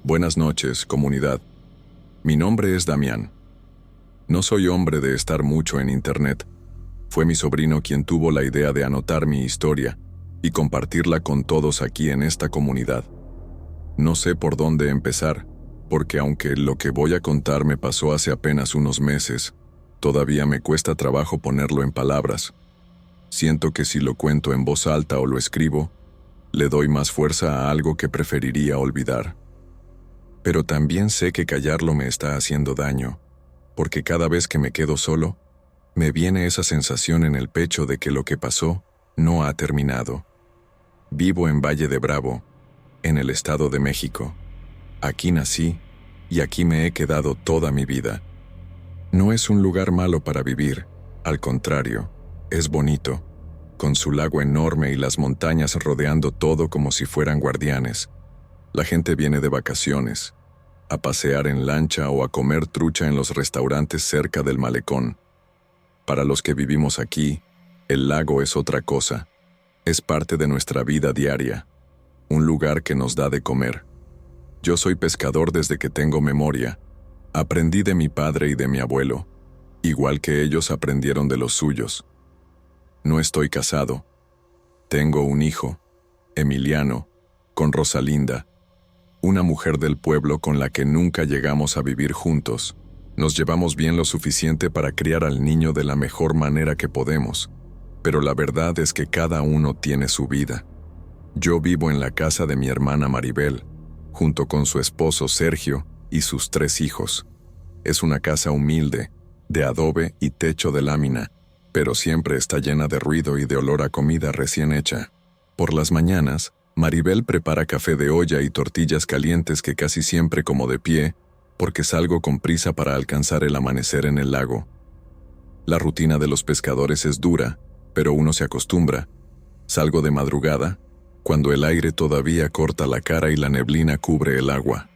Buenas noches, comunidad. Mi nombre es Damián. No soy hombre de estar mucho en internet. Fue mi sobrino quien tuvo la idea de anotar mi historia y compartirla con todos aquí en esta comunidad. No sé por dónde empezar, porque aunque lo que voy a contar me pasó hace apenas unos meses, todavía me cuesta trabajo ponerlo en palabras. Siento que si lo cuento en voz alta o lo escribo, le doy más fuerza a algo que preferiría olvidar. Pero también sé que callarlo me está haciendo daño, porque cada vez que me quedo solo, me viene esa sensación en el pecho de que lo que pasó no ha terminado. Vivo en Valle de Bravo, en el Estado de México. Aquí nací y aquí me he quedado toda mi vida. No es un lugar malo para vivir, al contrario, es bonito, con su lago enorme y las montañas rodeando todo como si fueran guardianes. La gente viene de vacaciones, a pasear en lancha o a comer trucha en los restaurantes cerca del malecón. Para los que vivimos aquí, el lago es otra cosa. Es parte de nuestra vida diaria, un lugar que nos da de comer. Yo soy pescador desde que tengo memoria. Aprendí de mi padre y de mi abuelo, igual que ellos aprendieron de los suyos. No estoy casado. Tengo un hijo, Emiliano, con Rosalinda, una mujer del pueblo con la que nunca llegamos a vivir juntos. Nos llevamos bien lo suficiente para criar al niño de la mejor manera que podemos, pero la verdad es que cada uno tiene su vida. Yo vivo en la casa de mi hermana Maribel, junto con su esposo Sergio y sus 3 hijos. Es una casa humilde, de adobe y techo de lámina, pero siempre está llena de ruido y de olor a comida recién hecha. Por las mañanas, Maribel prepara café de olla y tortillas calientes que casi siempre como de pie, porque salgo con prisa para alcanzar el amanecer en el lago. La rutina de los pescadores es dura, pero uno se acostumbra. Salgo de madrugada, cuando el aire todavía corta la cara y la neblina cubre el agua.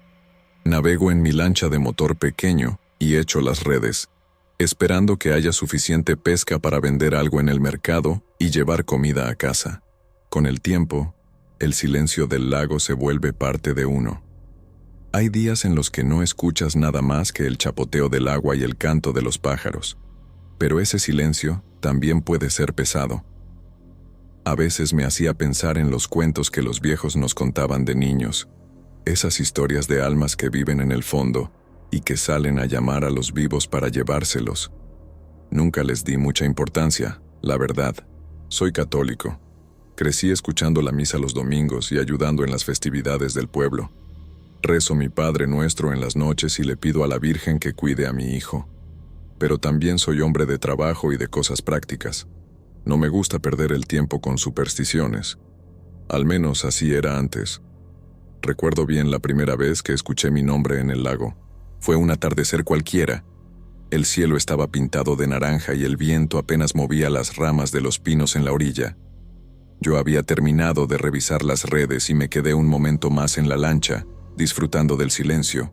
Navego en mi lancha de motor pequeño y echo las redes, esperando que haya suficiente pesca para vender algo en el mercado y llevar comida a casa. Con el tiempo, el silencio del lago se vuelve parte de uno. Hay días en los que no escuchas nada más que el chapoteo del agua y el canto de los pájaros, pero ese silencio también puede ser pesado. A veces me hacía pensar en los cuentos que los viejos nos contaban de niños, esas historias de almas que viven en el fondo y que salen a llamar a los vivos para llevárselos. Nunca les di mucha importancia, la verdad. Soy católico. Crecí escuchando la misa los domingos y ayudando en las festividades del pueblo. Rezo mi Padre Nuestro en las noches y le pido a la Virgen que cuide a mi hijo. Pero también soy hombre de trabajo y de cosas prácticas. No me gusta perder el tiempo con supersticiones. Al menos así era antes. Recuerdo bien la primera vez que escuché mi nombre en el lago. Fue un atardecer cualquiera. El cielo estaba pintado de naranja y el viento apenas movía las ramas de los pinos en la orilla. Yo había terminado de revisar las redes y me quedé un momento más en la lancha, disfrutando del silencio.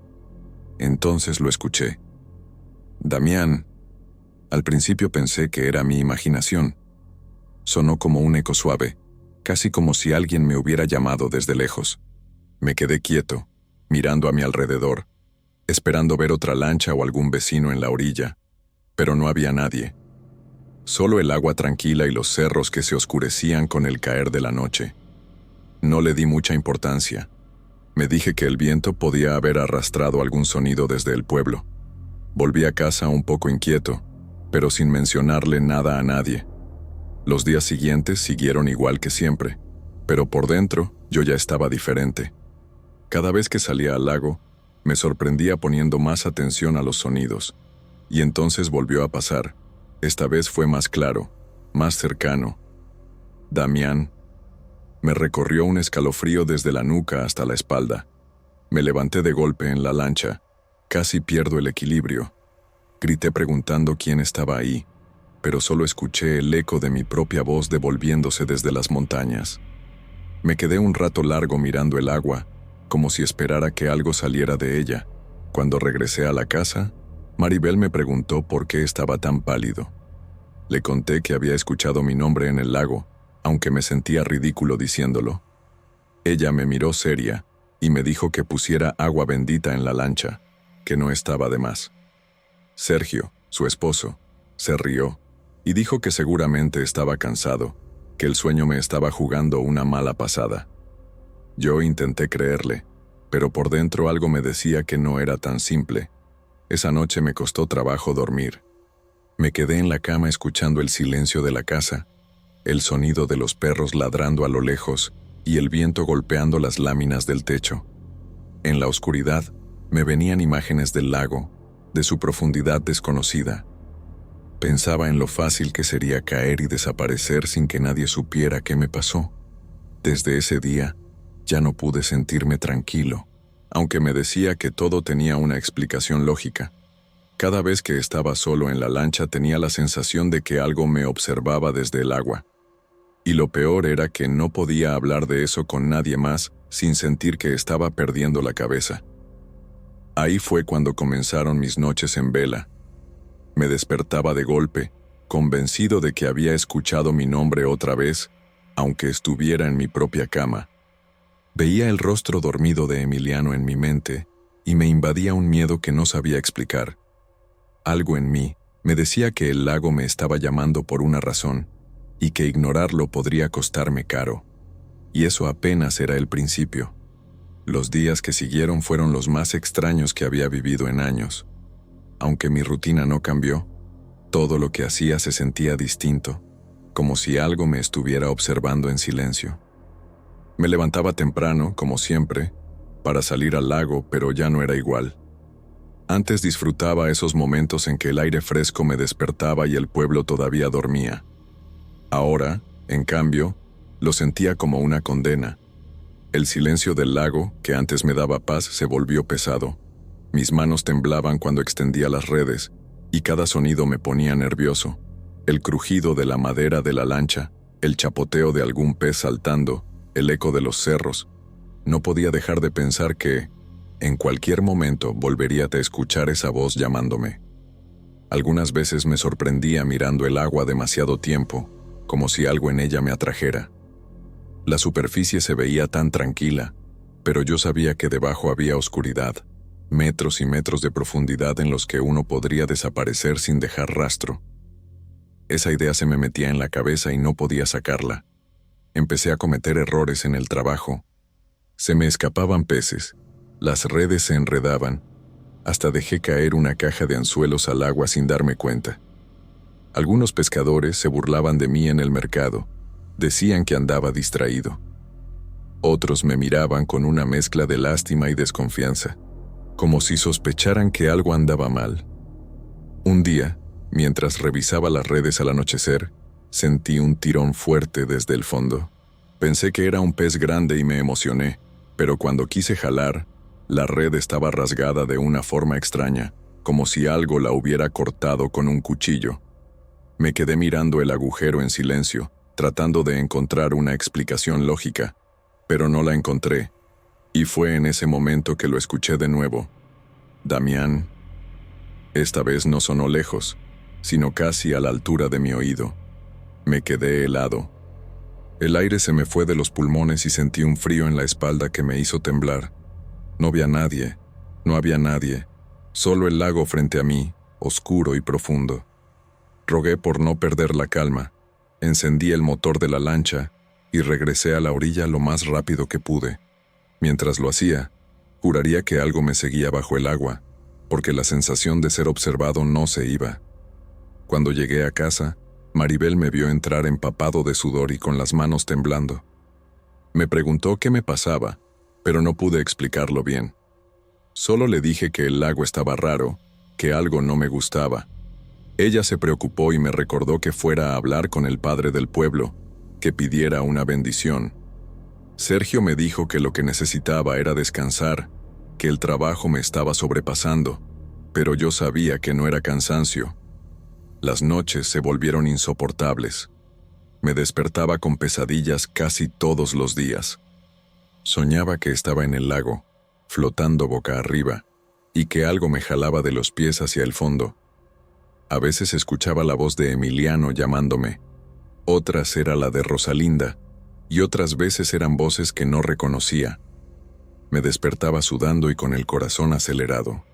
Entonces lo escuché. Damián. Al principio pensé que era mi imaginación. Sonó como un eco suave, casi como si alguien me hubiera llamado desde lejos. Me quedé quieto, mirando a mi alrededor, esperando ver otra lancha o algún vecino en la orilla, pero no había nadie. Solo el agua tranquila y los cerros que se oscurecían con el caer de la noche. No le di mucha importancia. Me dije que el viento podía haber arrastrado algún sonido desde el pueblo. Volví a casa un poco inquieto, pero sin mencionarle nada a nadie. Los días siguientes siguieron igual que siempre, pero por dentro yo ya estaba diferente. Cada vez que salía al lago, me sorprendía poniendo más atención a los sonidos. Y entonces volvió a pasar. Esta vez fue más claro, más cercano. Damián. Me recorrió un escalofrío desde la nuca hasta la espalda. Me levanté de golpe en la lancha. Casi pierdo el equilibrio. Grité preguntando quién estaba ahí, pero solo escuché el eco de mi propia voz devolviéndose desde las montañas. Me quedé un rato largo mirando el agua, como si esperara que algo saliera de ella. Cuando regresé a la casa, Maribel me preguntó por qué estaba tan pálido. Le conté que había escuchado mi nombre en el lago, aunque me sentía ridículo diciéndolo. Ella me miró seria y me dijo que pusiera agua bendita en la lancha, que no estaba de más. Sergio, su esposo, se rió y dijo que seguramente estaba cansado, que el sueño me estaba jugando una mala pasada. Yo intenté creerle, pero por dentro algo me decía que no era tan simple. Esa noche me costó trabajo dormir. Me quedé en la cama escuchando el silencio de la casa, el sonido de los perros ladrando a lo lejos y el viento golpeando las láminas del techo. En la oscuridad me venían imágenes del lago, de su profundidad desconocida. Pensaba en lo fácil que sería caer y desaparecer sin que nadie supiera qué me pasó. Desde ese día, ya no pude sentirme tranquilo, aunque me decía que todo tenía una explicación lógica. Cada vez que estaba solo en la lancha tenía la sensación de que algo me observaba desde el agua. Y lo peor era que no podía hablar de eso con nadie más sin sentir que estaba perdiendo la cabeza. Ahí fue cuando comenzaron mis noches en vela. Me despertaba de golpe, convencido de que había escuchado mi nombre otra vez, aunque estuviera en mi propia cama. Veía el rostro dormido de Emiliano en mi mente y me invadía un miedo que no sabía explicar. Algo en mí me decía que el lago me estaba llamando por una razón y que ignorarlo podría costarme caro. Y eso apenas era el principio. Los días que siguieron fueron los más extraños que había vivido en años. Aunque mi rutina no cambió, todo lo que hacía se sentía distinto, como si algo me estuviera observando en silencio. Me levantaba temprano, como siempre, para salir al lago, pero ya no era igual. Antes disfrutaba esos momentos en que el aire fresco me despertaba y el pueblo todavía dormía. Ahora, en cambio, lo sentía como una condena. El silencio del lago, que antes me daba paz, se volvió pesado. Mis manos temblaban cuando extendía las redes, y cada sonido me ponía nervioso. El crujido de la madera de la lancha, el chapoteo de algún pez saltando, el eco de los cerros. No podía dejar de pensar que, en cualquier momento, volvería a escuchar esa voz llamándome. Algunas veces me sorprendía mirando el agua demasiado tiempo, como si algo en ella me atrajera. La superficie se veía tan tranquila, pero yo sabía que debajo había oscuridad, metros y metros de profundidad en los que uno podría desaparecer sin dejar rastro. Esa idea se me metía en la cabeza y no podía sacarla. Empecé a cometer errores en el trabajo. Se me escapaban peces, las redes se enredaban, hasta dejé caer una caja de anzuelos al agua sin darme cuenta. Algunos pescadores se burlaban de mí en el mercado, decían que andaba distraído. Otros me miraban con una mezcla de lástima y desconfianza, como si sospecharan que algo andaba mal. Un día, mientras revisaba las redes al anochecer, sentí un tirón fuerte desde el fondo. Pensé que era un pez grande y me emocioné, pero cuando quise jalar, la red estaba rasgada de una forma extraña, como si algo la hubiera cortado con un cuchillo. Me quedé mirando el agujero en silencio, tratando de encontrar una explicación lógica, pero no la encontré, y fue en ese momento que lo escuché de nuevo. Damián. Esta vez no sonó lejos, sino casi a la altura de mi oído. Me quedé helado. El aire se me fue de los pulmones y sentí un frío en la espalda que me hizo temblar. No había nadie, solo el lago frente a mí, oscuro y profundo. Rogué por no perder la calma, encendí el motor de la lancha y regresé a la orilla lo más rápido que pude. Mientras lo hacía, juraría que algo me seguía bajo el agua, porque la sensación de ser observado no se iba. Cuando llegué a casa, Maribel me vio entrar empapado de sudor y con las manos temblando. Me preguntó qué me pasaba, pero no pude explicarlo bien. Solo le dije que el lago estaba raro, que algo no me gustaba. Ella se preocupó y me recordó que fuera a hablar con el padre del pueblo, que pidiera una bendición. Sergio me dijo que lo que necesitaba era descansar, que el trabajo me estaba sobrepasando, pero yo sabía que no era cansancio. Las noches se volvieron insoportables. Me despertaba con pesadillas casi todos los días. Soñaba que estaba en el lago, flotando boca arriba, y que algo me jalaba de los pies hacia el fondo. A veces escuchaba la voz de Emiliano llamándome, otras era la de Rosalinda, y otras veces eran voces que no reconocía. Me despertaba sudando y con el corazón acelerado.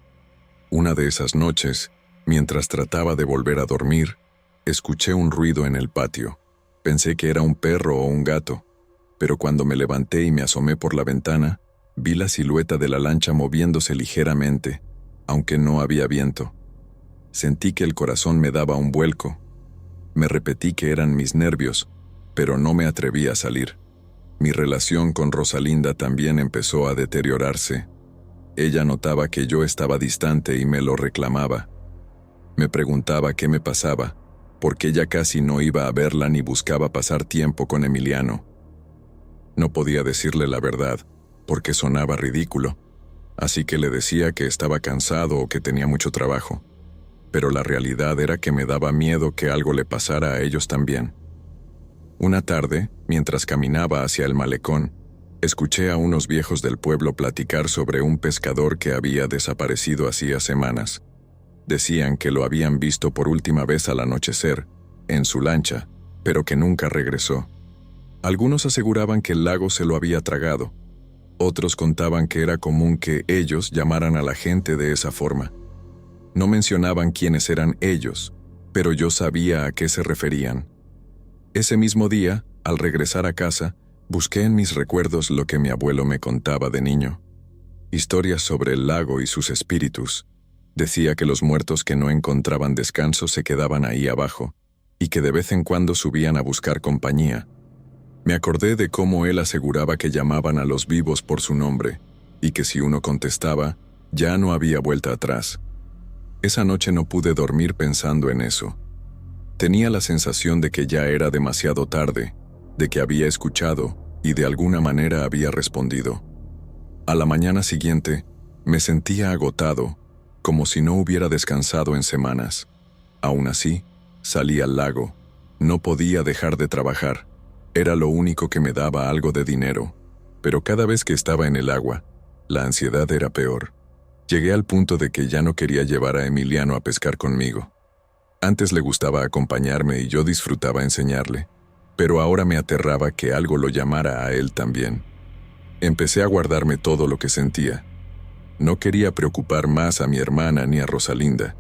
Una de esas noches, mientras trataba de volver a dormir, escuché un ruido en el patio. Pensé que era un perro o un gato, pero cuando me levanté y me asomé por la ventana, vi la silueta de la lancha moviéndose ligeramente, aunque no había viento. Sentí que el corazón me daba un vuelco. Me repetí que eran mis nervios, pero no me atreví a salir. Mi relación con Rosalinda también empezó a deteriorarse. Ella notaba que yo estaba distante y me lo reclamaba. Me preguntaba qué me pasaba, porque ya casi no iba a verla ni buscaba pasar tiempo con Emiliano. No podía decirle la verdad, porque sonaba ridículo, así que le decía que estaba cansado o que tenía mucho trabajo. Pero la realidad era que me daba miedo que algo le pasara a ellos también. Una tarde, mientras caminaba hacia el malecón, escuché a unos viejos del pueblo platicar sobre un pescador que había desaparecido hacía semanas. Decían que lo habían visto por última vez al anochecer, en su lancha, pero que nunca regresó. Algunos aseguraban que el lago se lo había tragado. Otros contaban que era común que ellos llamaran a la gente de esa forma. No mencionaban quiénes eran ellos, pero yo sabía a qué se referían. Ese mismo día, al regresar a casa, busqué en mis recuerdos lo que mi abuelo me contaba de niño. Historias sobre el lago y sus espíritus. Decía que los muertos que no encontraban descanso se quedaban ahí abajo, y que de vez en cuando subían a buscar compañía. Me acordé de cómo él aseguraba que llamaban a los vivos por su nombre, y que si uno contestaba, ya no había vuelta atrás. Esa noche no pude dormir pensando en eso. Tenía la sensación de que ya era demasiado tarde, de que había escuchado y de alguna manera había respondido. A la mañana siguiente, me sentía agotado, como si no hubiera descansado en semanas. Aún así, salí al lago. No podía dejar de trabajar. Era lo único que me daba algo de dinero. Pero cada vez que estaba en el agua, la ansiedad era peor. Llegué al punto de que ya no quería llevar a Emiliano a pescar conmigo. Antes le gustaba acompañarme y yo disfrutaba enseñarle, pero ahora me aterraba que algo lo llamara a él también. Empecé a guardarme todo lo que sentía. No quería preocupar más a mi hermana ni a Rosalinda,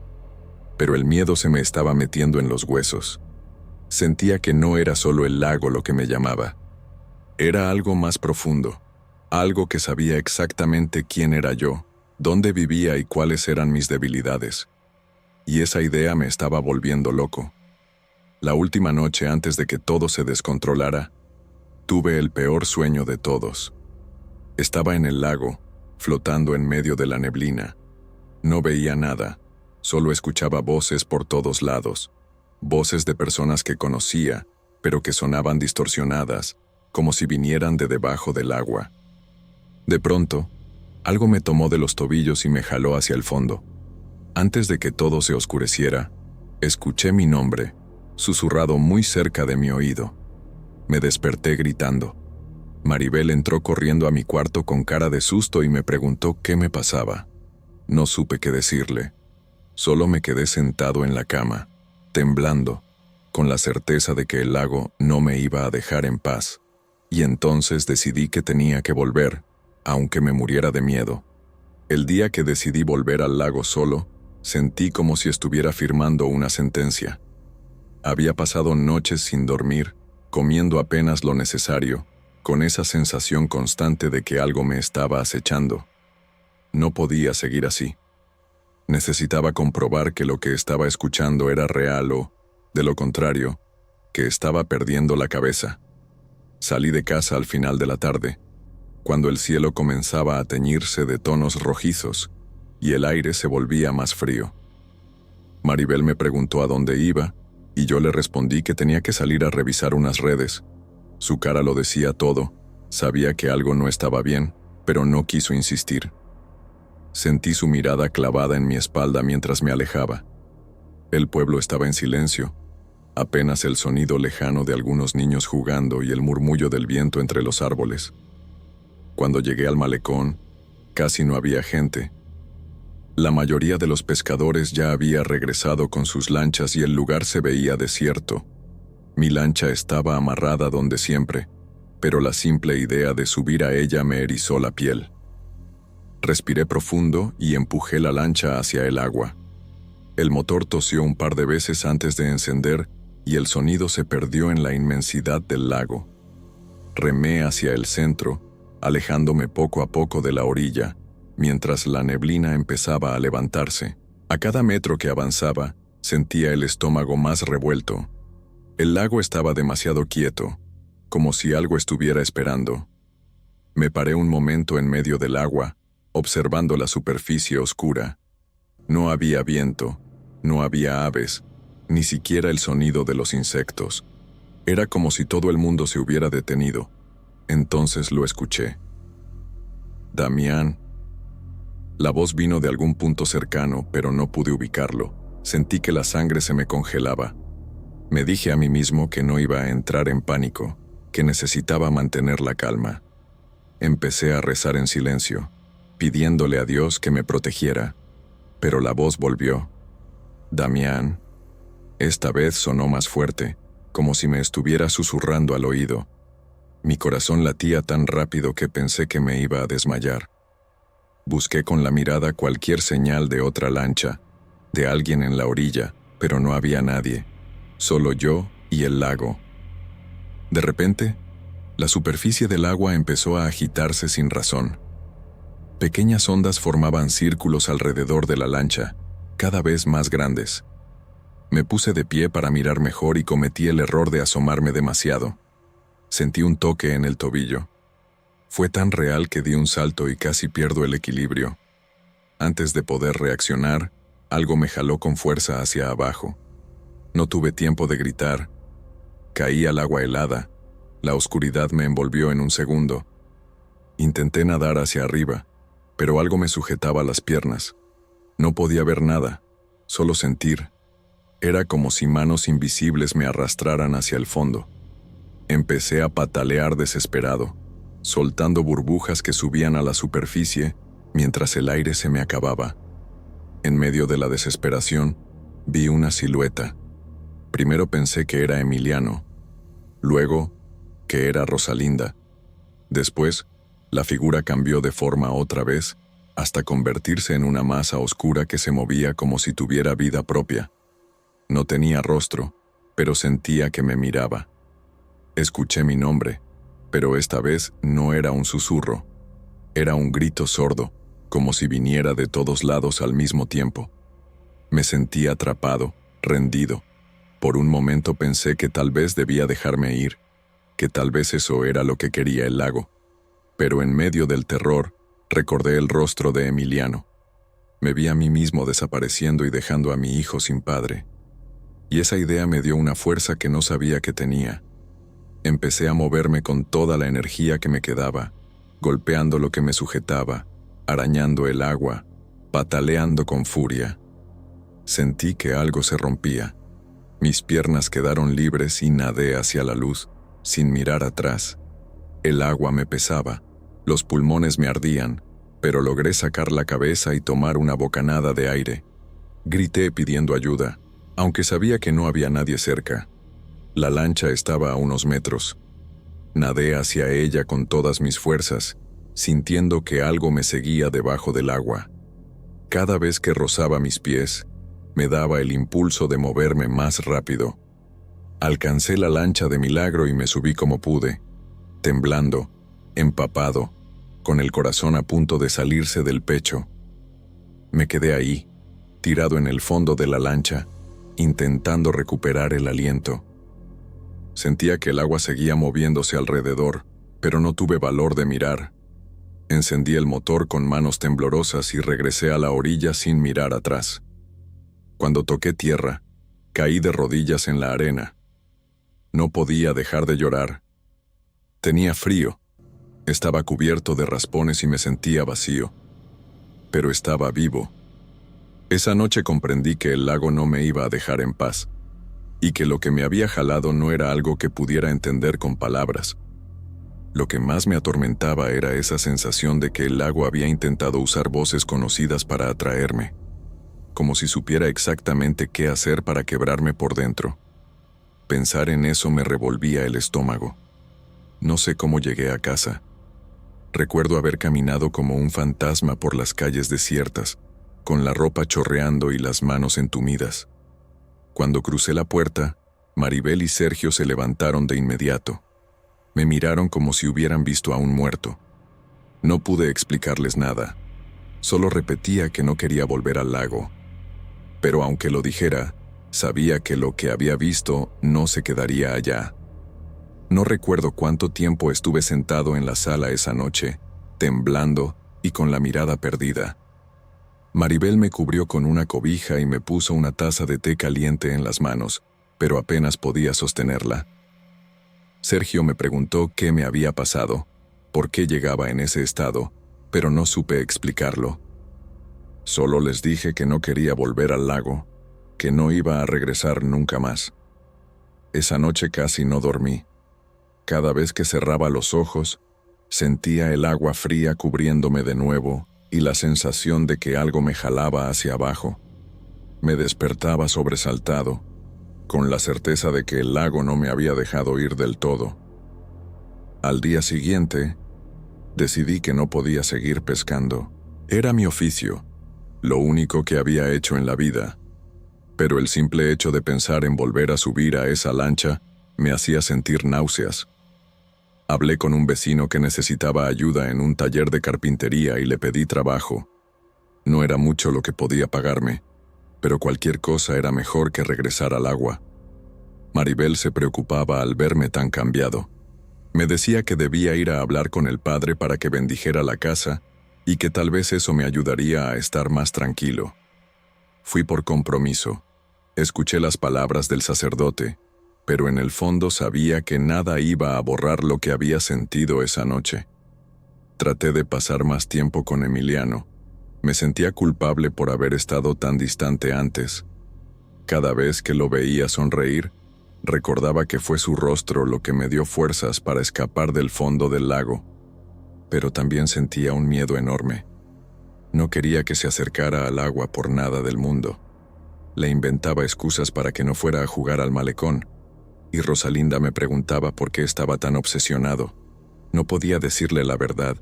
pero el miedo se me estaba metiendo en los huesos. Sentía que no era solo el lago lo que me llamaba. Era algo más profundo, algo que sabía exactamente quién era yo, dónde vivía y cuáles eran mis debilidades. Y esa idea me estaba volviendo loco. La última noche antes de que todo se descontrolara, tuve el peor sueño de todos. Estaba en el lago, flotando en medio de la neblina. No veía nada, solo escuchaba voces por todos lados, voces de personas que conocía, pero que sonaban distorsionadas, como si vinieran de debajo del agua. De pronto, algo me tomó de los tobillos y me jaló hacia el fondo. Antes de que todo se oscureciera, escuché mi nombre, susurrado muy cerca de mi oído. Me desperté gritando. Maribel entró corriendo a mi cuarto con cara de susto y me preguntó qué me pasaba. No supe qué decirle. Solo me quedé sentado en la cama, temblando, con la certeza de que el lago no me iba a dejar en paz. Y entonces decidí que tenía que volver, aunque me muriera de miedo. El día que decidí volver al lago solo, sentí como si estuviera firmando una sentencia. Había pasado noches sin dormir, comiendo apenas lo necesario, con esa sensación constante de que algo me estaba acechando. No podía seguir así. Necesitaba comprobar que lo que estaba escuchando era real o, de lo contrario, que estaba perdiendo la cabeza. Salí de casa al final de la tarde, cuando el cielo comenzaba a teñirse de tonos rojizos y el aire se volvía más frío. Maribel me preguntó a dónde iba, y yo le respondí que tenía que salir a revisar unas redes. Su cara lo decía todo, sabía que algo no estaba bien, pero no quiso insistir. Sentí su mirada clavada en mi espalda mientras me alejaba. El pueblo estaba en silencio, apenas el sonido lejano de algunos niños jugando y el murmullo del viento entre los árboles. Cuando llegué al malecón, casi no había gente. La mayoría de los pescadores ya había regresado con sus lanchas y el lugar se veía desierto. Mi lancha estaba amarrada donde siempre, pero la simple idea de subir a ella me erizó la piel. Respiré profundo y empujé la lancha hacia el agua. El motor tosió un par de veces antes de encender y el sonido se perdió en la inmensidad del lago. Remé hacia el centro, alejándome poco a poco de la orilla, mientras la neblina empezaba a levantarse. A cada metro que avanzaba, sentía el estómago más revuelto. El lago estaba demasiado quieto, como si algo estuviera esperando. Me paré un momento en medio del agua, observando la superficie oscura. No había viento, no había aves, ni siquiera el sonido de los insectos. Era como si todo el mundo se hubiera detenido. Entonces lo escuché. «Damián». La voz vino de algún punto cercano, pero no pude ubicarlo. Sentí que la sangre se me congelaba. Me dije a mí mismo que no iba a entrar en pánico, que necesitaba mantener la calma. Empecé a rezar en silencio, pidiéndole a Dios que me protegiera. Pero la voz volvió. «Damián». Esta vez sonó más fuerte, como si me estuviera susurrando al oído. Mi corazón latía tan rápido que pensé que me iba a desmayar. Busqué con la mirada cualquier señal de otra lancha, de alguien en la orilla, pero no había nadie, solo yo y el lago. De repente, la superficie del agua empezó a agitarse sin razón. Pequeñas ondas formaban círculos alrededor de la lancha, cada vez más grandes. Me puse de pie para mirar mejor y cometí el error de asomarme demasiado. Sentí un toque en el tobillo. Fue tan real que di un salto y casi pierdo el equilibrio. Antes de poder reaccionar, algo me jaló con fuerza hacia abajo. No tuve tiempo de gritar. Caí al agua helada. La oscuridad me envolvió en un segundo. Intenté nadar hacia arriba, pero algo me sujetaba las piernas. No podía ver nada, solo sentir. Era como si manos invisibles me arrastraran hacia el fondo. Empecé a patalear desesperado, soltando burbujas que subían a la superficie mientras el aire se me acababa. En medio de la desesperación, vi una silueta. Primero pensé que era Emiliano, luego que era Rosalinda. Después, la figura cambió de forma otra vez, hasta convertirse en una masa oscura que se movía como si tuviera vida propia. No tenía rostro, pero sentía que me miraba. Escuché mi nombre, pero esta vez no era un susurro. Era un grito sordo, como si viniera de todos lados al mismo tiempo. Me sentí atrapado, rendido. Por un momento pensé que tal vez debía dejarme ir, que tal vez eso era lo que quería el lago. Pero en medio del terror, recordé el rostro de Emiliano. Me vi a mí mismo desapareciendo y dejando a mi hijo sin padre. Y esa idea me dio una fuerza que no sabía que tenía. Empecé a moverme con toda la energía que me quedaba, golpeando lo que me sujetaba, arañando el agua, pataleando con furia. Sentí que algo se rompía. Mis piernas quedaron libres y nadé hacia la luz, sin mirar atrás. El agua me pesaba, los pulmones me ardían, pero logré sacar la cabeza y tomar una bocanada de aire. Grité pidiendo ayuda, aunque sabía que no había nadie cerca. La lancha estaba a unos metros. Nadé hacia ella con todas mis fuerzas, sintiendo que algo me seguía debajo del agua. Cada vez que rozaba mis pies, me daba el impulso de moverme más rápido. Alcancé la lancha de milagro y me subí como pude, temblando, empapado, con el corazón a punto de salirse del pecho. Me quedé ahí, tirado en el fondo de la lancha, intentando recuperar el aliento. Sentía que el agua seguía moviéndose alrededor, pero no tuve valor de mirar. Encendí el motor con manos temblorosas y regresé a la orilla sin mirar atrás. Cuando toqué tierra, caí de rodillas en la arena. No podía dejar de llorar. Tenía frío, estaba cubierto de raspones y me sentía vacío. Pero estaba vivo. Esa noche comprendí que el lago no me iba a dejar en paz, y que lo que me había jalado no era algo que pudiera entender con palabras. Lo que más me atormentaba era esa sensación de que el lago había intentado usar voces conocidas para atraerme, como si supiera exactamente qué hacer para quebrarme por dentro. Pensar en eso me revolvía el estómago. No sé cómo llegué a casa. Recuerdo haber caminado como un fantasma por las calles desiertas, con la ropa chorreando y las manos entumidas. Cuando crucé la puerta, Maribel y Sergio se levantaron de inmediato. Me miraron como si hubieran visto a un muerto. No pude explicarles nada. Solo repetía que no quería volver al lago. Pero aunque lo dijera, sabía que lo que había visto no se quedaría allá. No recuerdo cuánto tiempo estuve sentado en la sala esa noche, temblando y con la mirada perdida. Maribel me cubrió con una cobija y me puso una taza de té caliente en las manos, pero apenas podía sostenerla. Sergio me preguntó qué me había pasado, por qué llegaba en ese estado, pero no supe explicarlo. Solo les dije que no quería volver al lago, que no iba a regresar nunca más. Esa noche casi no dormí. Cada vez que cerraba los ojos, sentía el agua fría cubriéndome de nuevo y la sensación de que algo me jalaba hacia abajo. Me despertaba sobresaltado, con la certeza de que el lago no me había dejado ir del todo. Al día siguiente, decidí que no podía seguir pescando. Era mi oficio, lo único que había hecho en la vida, pero el simple hecho de pensar en volver a subir a esa lancha me hacía sentir náuseas. Hablé con un vecino que necesitaba ayuda en un taller de carpintería y le pedí trabajo. No era mucho lo que podía pagarme, pero cualquier cosa era mejor que regresar al agua. Maribel se preocupaba al verme tan cambiado. Me decía que debía ir a hablar con el padre para que bendijera la casa y que tal vez eso me ayudaría a estar más tranquilo. Fui por compromiso. Escuché las palabras del sacerdote, pero en el fondo sabía que nada iba a borrar lo que había sentido esa noche. Traté de pasar más tiempo con Emiliano. Me sentía culpable por haber estado tan distante antes. Cada vez que lo veía sonreír, recordaba que fue su rostro lo que me dio fuerzas para escapar del fondo del lago. Pero también sentía un miedo enorme. No quería que se acercara al agua por nada del mundo. Le inventaba excusas para que no fuera a jugar al malecón, y Rosalinda me preguntaba por qué estaba tan obsesionado. No podía decirle la verdad,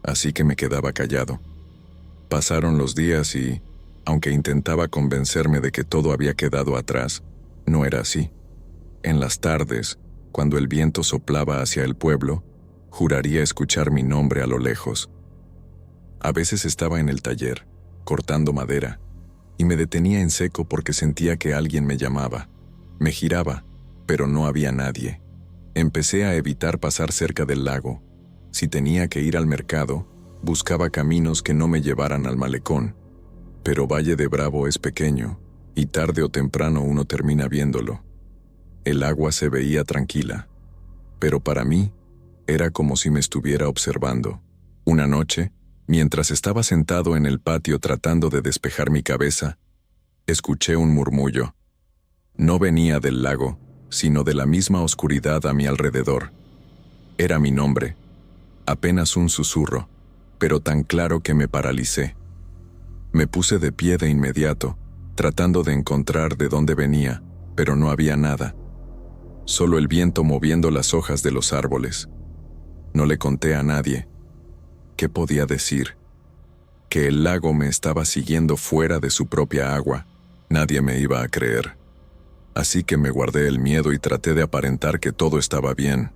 así que me quedaba callado. Pasaron los días y, aunque intentaba convencerme de que todo había quedado atrás, no era así. En las tardes, cuando el viento soplaba hacia el pueblo, juraría escuchar mi nombre a lo lejos. A veces estaba en el taller, cortando madera, y me detenía en seco porque sentía que alguien me llamaba. Me giraba, pero no había nadie. Empecé a evitar pasar cerca del lago. Si tenía que ir al mercado, buscaba caminos que no me llevaran al malecón. Pero Valle de Bravo es pequeño, y tarde o temprano uno termina viéndolo. El agua se veía tranquila, pero para mí era como si me estuviera observando. Una noche, mientras estaba sentado en el patio tratando de despejar mi cabeza, escuché un murmullo. No venía del lago, sino de la misma oscuridad a mi alrededor. Era mi nombre, apenas un susurro, pero tan claro que me paralicé. Me puse de pie de inmediato, tratando de encontrar de dónde venía, pero no había nada. Solo el viento moviendo las hojas de los árboles. No le conté a nadie. ¿Qué podía decir? Que el lago me estaba siguiendo fuera de su propia agua. Nadie me iba a creer. Así que me guardé el miedo y traté de aparentar que todo estaba bien,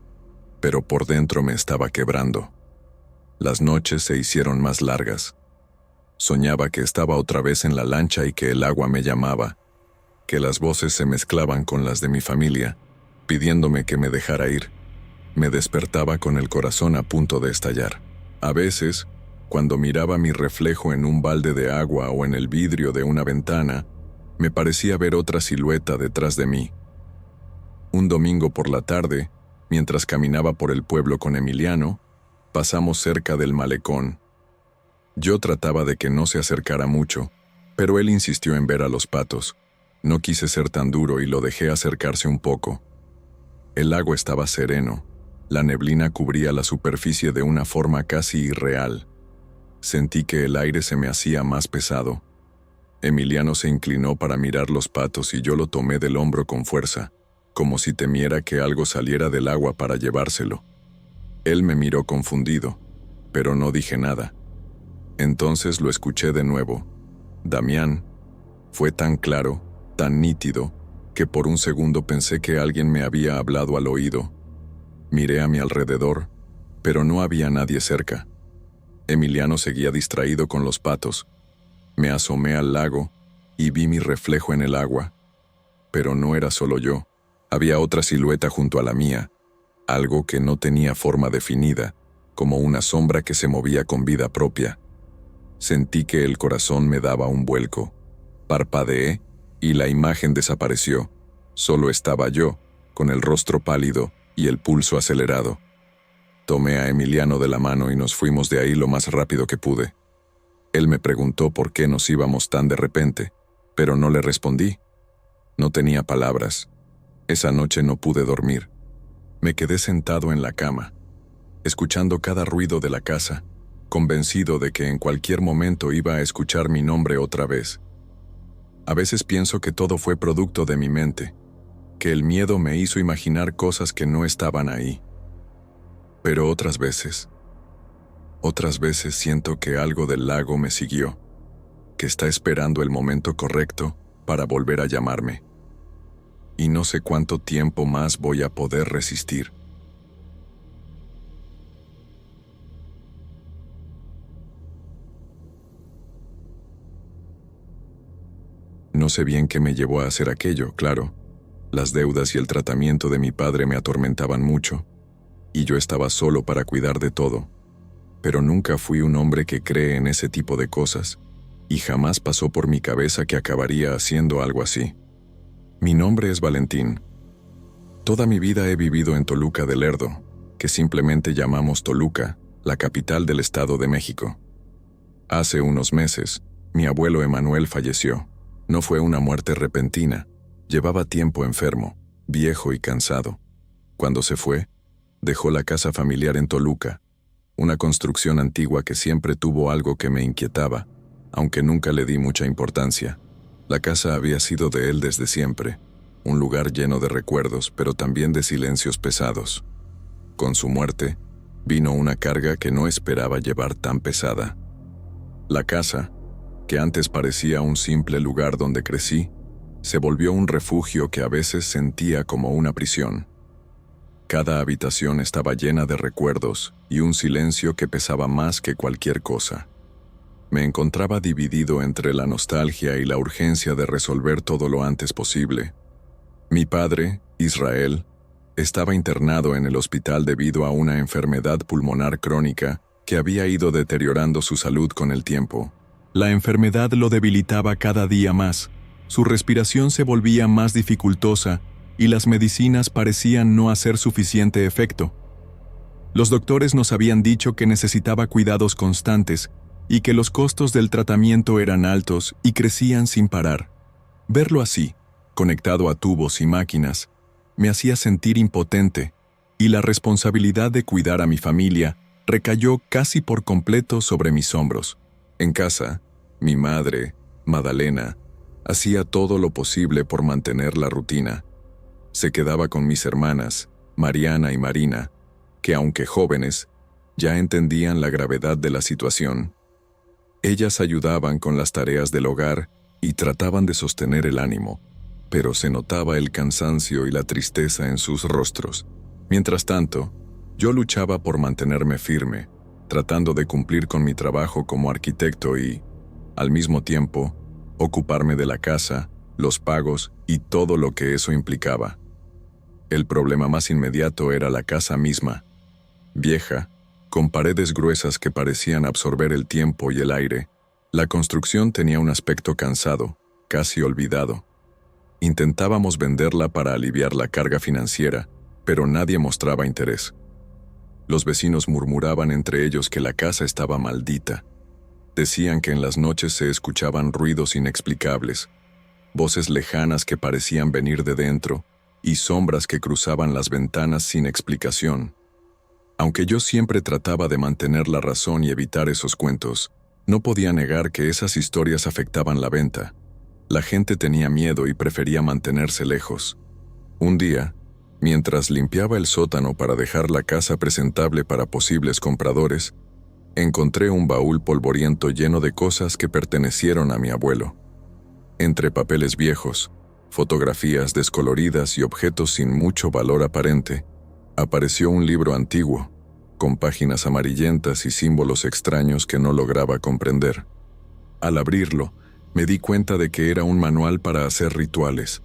pero por dentro me estaba quebrando. Las noches se hicieron más largas. Soñaba que estaba otra vez en la lancha y que el agua me llamaba, que las voces se mezclaban con las de mi familia, pidiéndome que me dejara ir. Me despertaba con el corazón a punto de estallar. A veces, cuando miraba mi reflejo en un balde de agua o en el vidrio de una ventana, me parecía ver otra silueta detrás de mí. Un domingo por la tarde, mientras caminaba por el pueblo con Emiliano, pasamos cerca del malecón. Yo trataba de que no se acercara mucho, pero él insistió en ver a los patos. No quise ser tan duro y lo dejé acercarse un poco. El lago estaba sereno. La neblina cubría la superficie de una forma casi irreal. Sentí que el aire se me hacía más pesado. Emiliano se inclinó para mirar los patos y yo lo tomé del hombro con fuerza, como si temiera que algo saliera del agua para llevárselo. Él me miró confundido. pero no dije nada. Entonces lo escuché de nuevo. Damián. Fue tan claro, tan nítido, que por un segundo pensé que alguien me había hablado al oído. Miré a mi alrededor, pero no había nadie cerca. Emiliano seguía distraído con los patos. Me asomé al lago y vi mi reflejo en el agua. Pero no era solo yo. Había otra silueta junto a la mía, algo que no tenía forma definida, como una sombra que se movía con vida propia. Sentí que el corazón me daba un vuelco. Parpadeé y la imagen desapareció. Solo estaba yo, con el rostro pálido y el pulso acelerado. Tomé a Emiliano de la mano y nos fuimos de ahí lo más rápido que pude. Él me preguntó por qué nos íbamos tan de repente, pero no le respondí. No tenía palabras. Esa noche no pude dormir. Me quedé sentado en la cama, escuchando cada ruido de la casa, convencido de que en cualquier momento iba a escuchar mi nombre otra vez. A veces pienso que todo fue producto de mi mente, que el miedo me hizo imaginar cosas que no estaban ahí. Pero otras veces siento que algo del lago me siguió, que está esperando el momento correcto para volver a llamarme. Y no sé cuánto tiempo más voy a poder resistir. No sé bien qué me llevó a hacer aquello, claro. Las deudas y el tratamiento de mi padre me atormentaban mucho, y yo estaba solo para cuidar de todo. Pero nunca fui un hombre que cree en ese tipo de cosas, y jamás pasó por mi cabeza que acabaría haciendo algo así. Mi nombre es Valentín. Toda mi vida he vivido en Toluca de Lerdo, que simplemente llamamos Toluca, la capital del Estado de México. Hace unos meses, mi abuelo Emanuel falleció. No fue una muerte repentina, llevaba tiempo enfermo, viejo y cansado. Cuando se fue, dejó la casa familiar en Toluca, una construcción antigua que siempre tuvo algo que me inquietaba, aunque nunca le di mucha importancia. La casa había sido de él desde siempre, un lugar lleno de recuerdos, pero también de silencios pesados. Con su muerte, vino una carga que no esperaba llevar tan pesada. La casa, que antes parecía un simple lugar donde crecí, se volvió un refugio que a veces sentía como una prisión. Cada habitación estaba llena de recuerdos y un silencio que pesaba más que cualquier cosa. Me encontraba dividido entre la nostalgia y la urgencia de resolver todo lo antes posible. Mi padre, Israel, estaba internado en el hospital debido a una enfermedad pulmonar crónica que había ido deteriorando su salud con el tiempo. La enfermedad lo debilitaba cada día más, su respiración se volvía más dificultosa y las medicinas parecían no hacer suficiente efecto. Los doctores nos habían dicho que necesitaba cuidados constantes y que los costos del tratamiento eran altos y crecían sin parar. Verlo así, conectado a tubos y máquinas, me hacía sentir impotente, y la responsabilidad de cuidar a mi familia recayó casi por completo sobre mis hombros. En casa, mi madre, Madalena, hacía todo lo posible por mantener la rutina. Se quedaba con mis hermanas, Mariana y Marina, que aunque jóvenes, ya entendían la gravedad de la situación. Ellas ayudaban con las tareas del hogar y trataban de sostener el ánimo, pero se notaba el cansancio y la tristeza en sus rostros. Mientras tanto, yo luchaba por mantenerme firme, tratando de cumplir con mi trabajo como arquitecto y, al mismo tiempo, ocuparme de la casa, los pagos y todo lo que eso implicaba. El problema más inmediato era la casa misma, vieja, con paredes gruesas que parecían absorber el tiempo y el aire. La construcción tenía un aspecto cansado, casi olvidado. Intentábamos venderla para aliviar la carga financiera, pero nadie mostraba interés. Los vecinos murmuraban entre ellos que la casa estaba maldita. Decían que en las noches se escuchaban ruidos inexplicables, voces lejanas que parecían venir de dentro y sombras que cruzaban las ventanas sin explicación. Aunque yo siempre trataba de mantener la razón y evitar esos cuentos, no podía negar que esas historias afectaban la venta. La gente tenía miedo y prefería mantenerse lejos. Un día, mientras limpiaba el sótano para dejar la casa presentable para posibles compradores, Encontré un baúl polvoriento lleno de cosas que pertenecieron a mi abuelo. Entre papeles viejos, fotografías descoloridas y objetos sin mucho valor aparente, apareció un libro antiguo, con páginas amarillentas y símbolos extraños que no lograba comprender. Al abrirlo, me di cuenta de que era un manual para hacer rituales,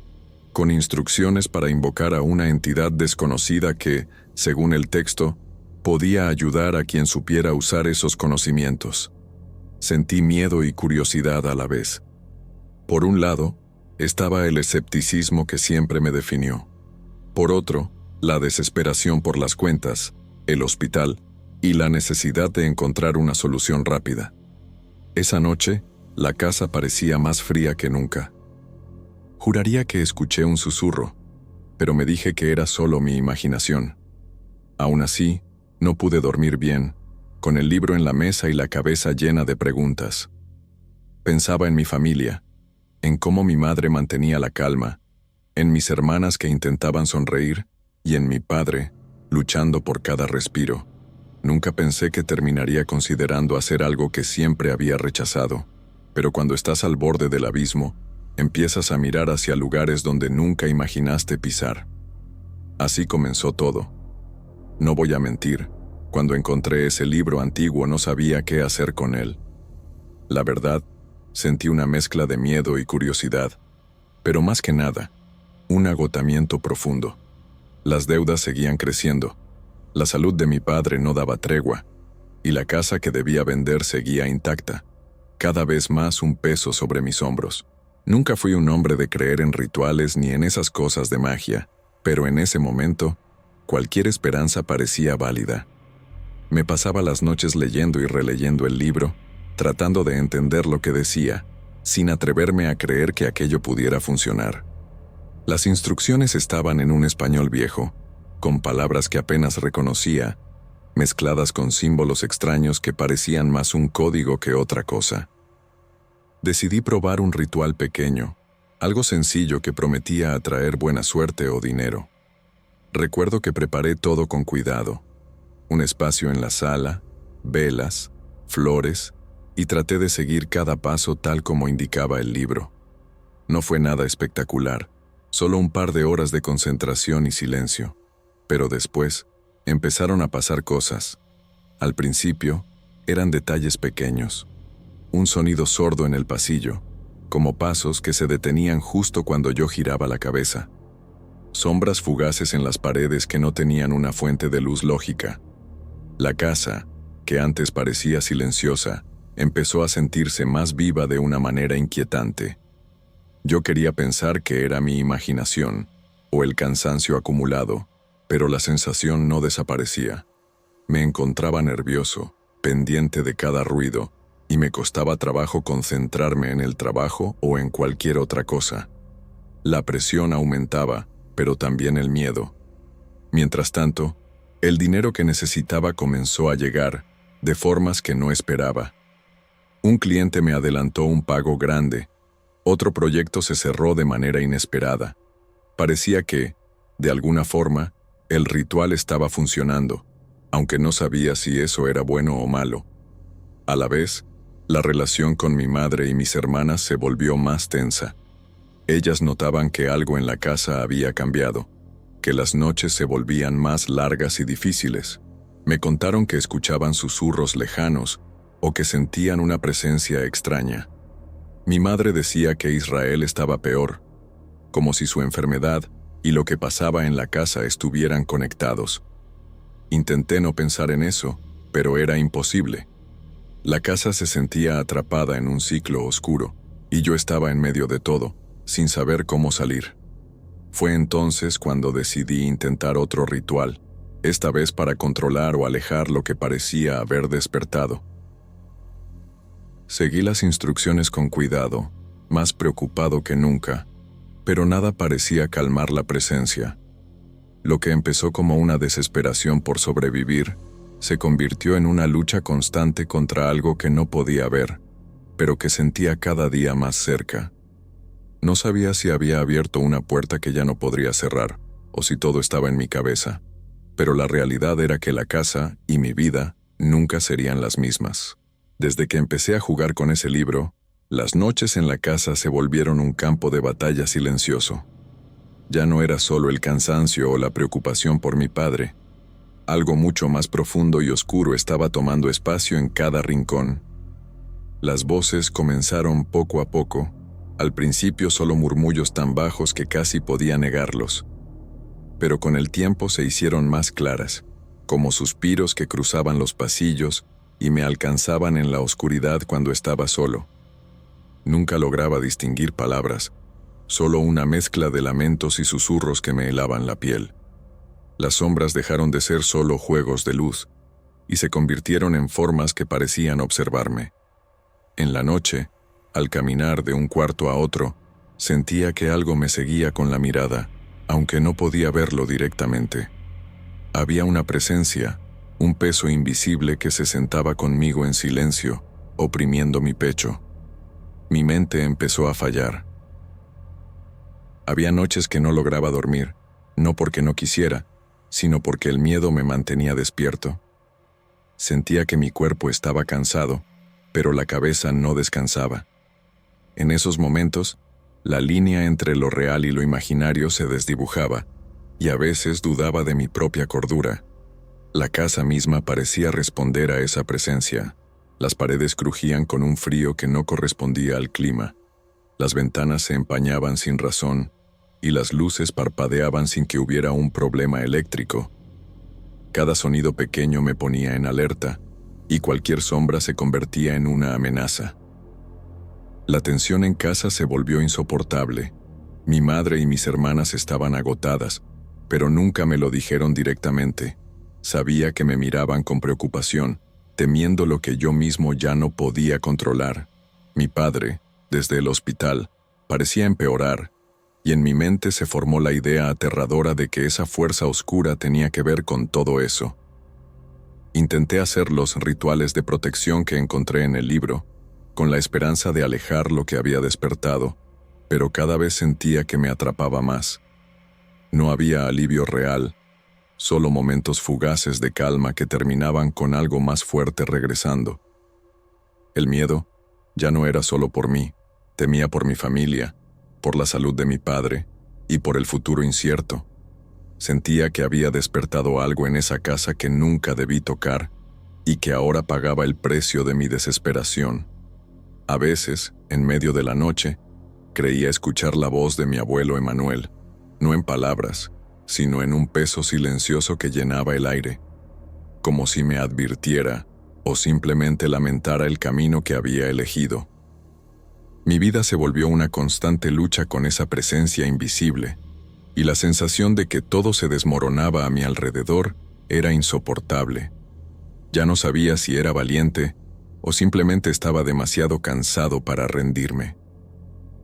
con instrucciones para invocar a una entidad desconocida que, según el texto, podía ayudar a quien supiera usar esos conocimientos. Sentí miedo y curiosidad a la vez. Por un lado, estaba el escepticismo que siempre me definió. Por otro, la desesperación por las cuentas, el hospital y la necesidad de encontrar una solución rápida. Esa noche, la casa parecía más fría que nunca. Juraría que escuché un susurro, pero me dije que era solo mi imaginación. Aún así, no pude dormir bien, con el libro en la mesa y la cabeza llena de preguntas. Pensaba en mi familia, en cómo mi madre mantenía la calma, en mis hermanas que intentaban sonreír y en mi padre, luchando por cada respiro. Nunca pensé que terminaría considerando hacer algo que siempre había rechazado, pero cuando estás al borde del abismo, empiezas a mirar hacia lugares donde nunca imaginaste pisar. Así comenzó todo. No voy a mentir, cuando encontré ese libro antiguo no sabía qué hacer con él. La verdad, sentí una mezcla de miedo y curiosidad, pero más que nada, un agotamiento profundo. Las deudas seguían creciendo, la salud de mi padre no daba tregua, y la casa que debía vender seguía intacta, cada vez más un peso sobre mis hombros. Nunca fui un hombre de creer en rituales ni en esas cosas de magia, pero en ese momento, cualquier esperanza parecía válida. Me pasaba las noches leyendo y releyendo el libro, tratando de entender lo que decía, sin atreverme a creer que aquello pudiera funcionar. Las instrucciones estaban en un español viejo, con palabras que apenas reconocía, mezcladas con símbolos extraños que parecían más un código que otra cosa. Decidí probar un ritual pequeño, algo sencillo que prometía atraer buena suerte o dinero. Recuerdo que preparé todo con cuidado. Un espacio en la sala, velas, flores, y traté de seguir cada paso tal como indicaba el libro. No fue nada espectacular, solo un par de horas de concentración y silencio. Pero después, empezaron a pasar cosas. Al principio, eran detalles pequeños. Un sonido sordo en el pasillo, como pasos que se detenían justo cuando yo giraba la cabeza. Sombras fugaces en las paredes que no tenían una fuente de luz lógica. La casa, que antes parecía silenciosa, empezó a sentirse más viva de una manera inquietante. Yo quería pensar que era mi imaginación, o el cansancio acumulado, pero la sensación no desaparecía. Me encontraba nervioso, pendiente de cada ruido, y me costaba trabajo concentrarme en el trabajo o en cualquier otra cosa. La presión aumentaba, pero también el miedo. Mientras tanto, el dinero que necesitaba comenzó a llegar, de formas que no esperaba. Un cliente me adelantó un pago grande, otro proyecto se cerró de manera inesperada. Parecía que, de alguna forma, el ritual estaba funcionando, aunque no sabía si eso era bueno o malo. A la vez, la relación con mi madre y mis hermanas se volvió más tensa. Ellas notaban que algo en la casa había cambiado, que las noches se volvían más largas y difíciles. Me contaron que escuchaban susurros lejanos o que sentían una presencia extraña. Mi madre decía que Israel estaba peor, como si su enfermedad y lo que pasaba en la casa estuvieran conectados. Intenté no pensar en eso, pero era imposible. La casa se sentía atrapada en un ciclo oscuro, y yo estaba en medio de todo, sin saber cómo salir. Fue entonces cuando decidí intentar otro ritual, esta vez para controlar o alejar lo que parecía haber despertado. Seguí las instrucciones con cuidado, más preocupado que nunca, pero nada parecía calmar la presencia. Lo que empezó como una desesperación por sobrevivir, se convirtió en una lucha constante contra algo que no podía ver, pero que sentía cada día más cerca. No sabía si había abierto una puerta que ya no podría cerrar, o si todo estaba en mi cabeza, pero la realidad era que la casa y mi vida nunca serían las mismas. Desde que empecé a jugar con ese libro, las noches en la casa se volvieron un campo de batalla silencioso. Ya no era solo el cansancio o la preocupación por mi padre. Algo mucho más profundo y oscuro estaba tomando espacio en cada rincón. Las voces comenzaron poco a poco, al principio solo murmullos tan bajos que casi podía negarlos. Pero con el tiempo se hicieron más claras, como suspiros que cruzaban los pasillos y me alcanzaban en la oscuridad cuando estaba solo. Nunca lograba distinguir palabras, solo una mezcla de lamentos y susurros que me helaban la piel. Las sombras dejaron de ser solo juegos de luz y se convirtieron en formas que parecían observarme. En la noche, al caminar de un cuarto a otro, sentía que algo me seguía con la mirada, aunque no podía verlo directamente. Había una presencia, un peso invisible que se sentaba conmigo en silencio, oprimiendo mi pecho. Mi mente empezó a fallar. Había noches que no lograba dormir, no porque no quisiera, sino porque el miedo me mantenía despierto. Sentía que mi cuerpo estaba cansado, pero la cabeza no descansaba. En esos momentos, la línea entre lo real y lo imaginario se desdibujaba, y a veces dudaba de mi propia cordura. La casa misma parecía responder a esa presencia. Las paredes crujían con un frío que no correspondía al clima. Las ventanas se empañaban sin razón, y las luces parpadeaban sin que hubiera un problema eléctrico. Cada sonido pequeño me ponía en alerta, y cualquier sombra se convertía en una amenaza. La tensión en casa se volvió insoportable. Mi madre y mis hermanas estaban agotadas, pero nunca me lo dijeron directamente. Sabía que me miraban con preocupación, temiendo lo que yo mismo ya no podía controlar. Mi padre, desde el hospital, parecía empeorar, y en mi mente se formó la idea aterradora de que esa fuerza oscura tenía que ver con todo eso. Intenté hacer los rituales de protección que encontré en el libro, con la esperanza de alejar lo que había despertado, pero cada vez sentía que me atrapaba más. No había alivio real, solo momentos fugaces de calma que terminaban con algo más fuerte regresando. El miedo ya no era solo por mí, temía por mi familia, por la salud de mi padre y por el futuro incierto. Sentía que había despertado algo en esa casa que nunca debí tocar y que ahora pagaba el precio de mi desesperación. A veces, en medio de la noche, creía escuchar la voz de mi abuelo Emanuel, no en palabras, sino en un peso silencioso que llenaba el aire, como si me advirtiera o simplemente lamentara el camino que había elegido. Mi vida se volvió una constante lucha con esa presencia invisible, y la sensación de que todo se desmoronaba a mi alrededor era insoportable. Ya no sabía si era valiente o simplemente estaba demasiado cansado para rendirme.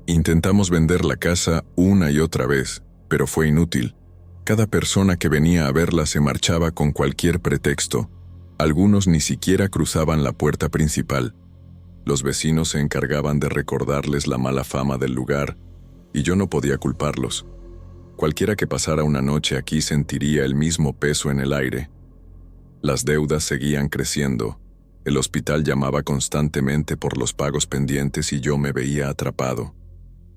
Intentamos vender la casa una y otra vez, pero fue inútil. Cada persona que venía a verla se marchaba con cualquier pretexto. Algunos ni siquiera cruzaban la puerta principal. Los vecinos se encargaban de recordarles la mala fama del lugar, y yo no podía culparlos. Cualquiera que pasara una noche aquí sentiría el mismo peso en el aire. Las deudas seguían creciendo. El hospital llamaba constantemente por los pagos pendientes y yo me veía atrapado.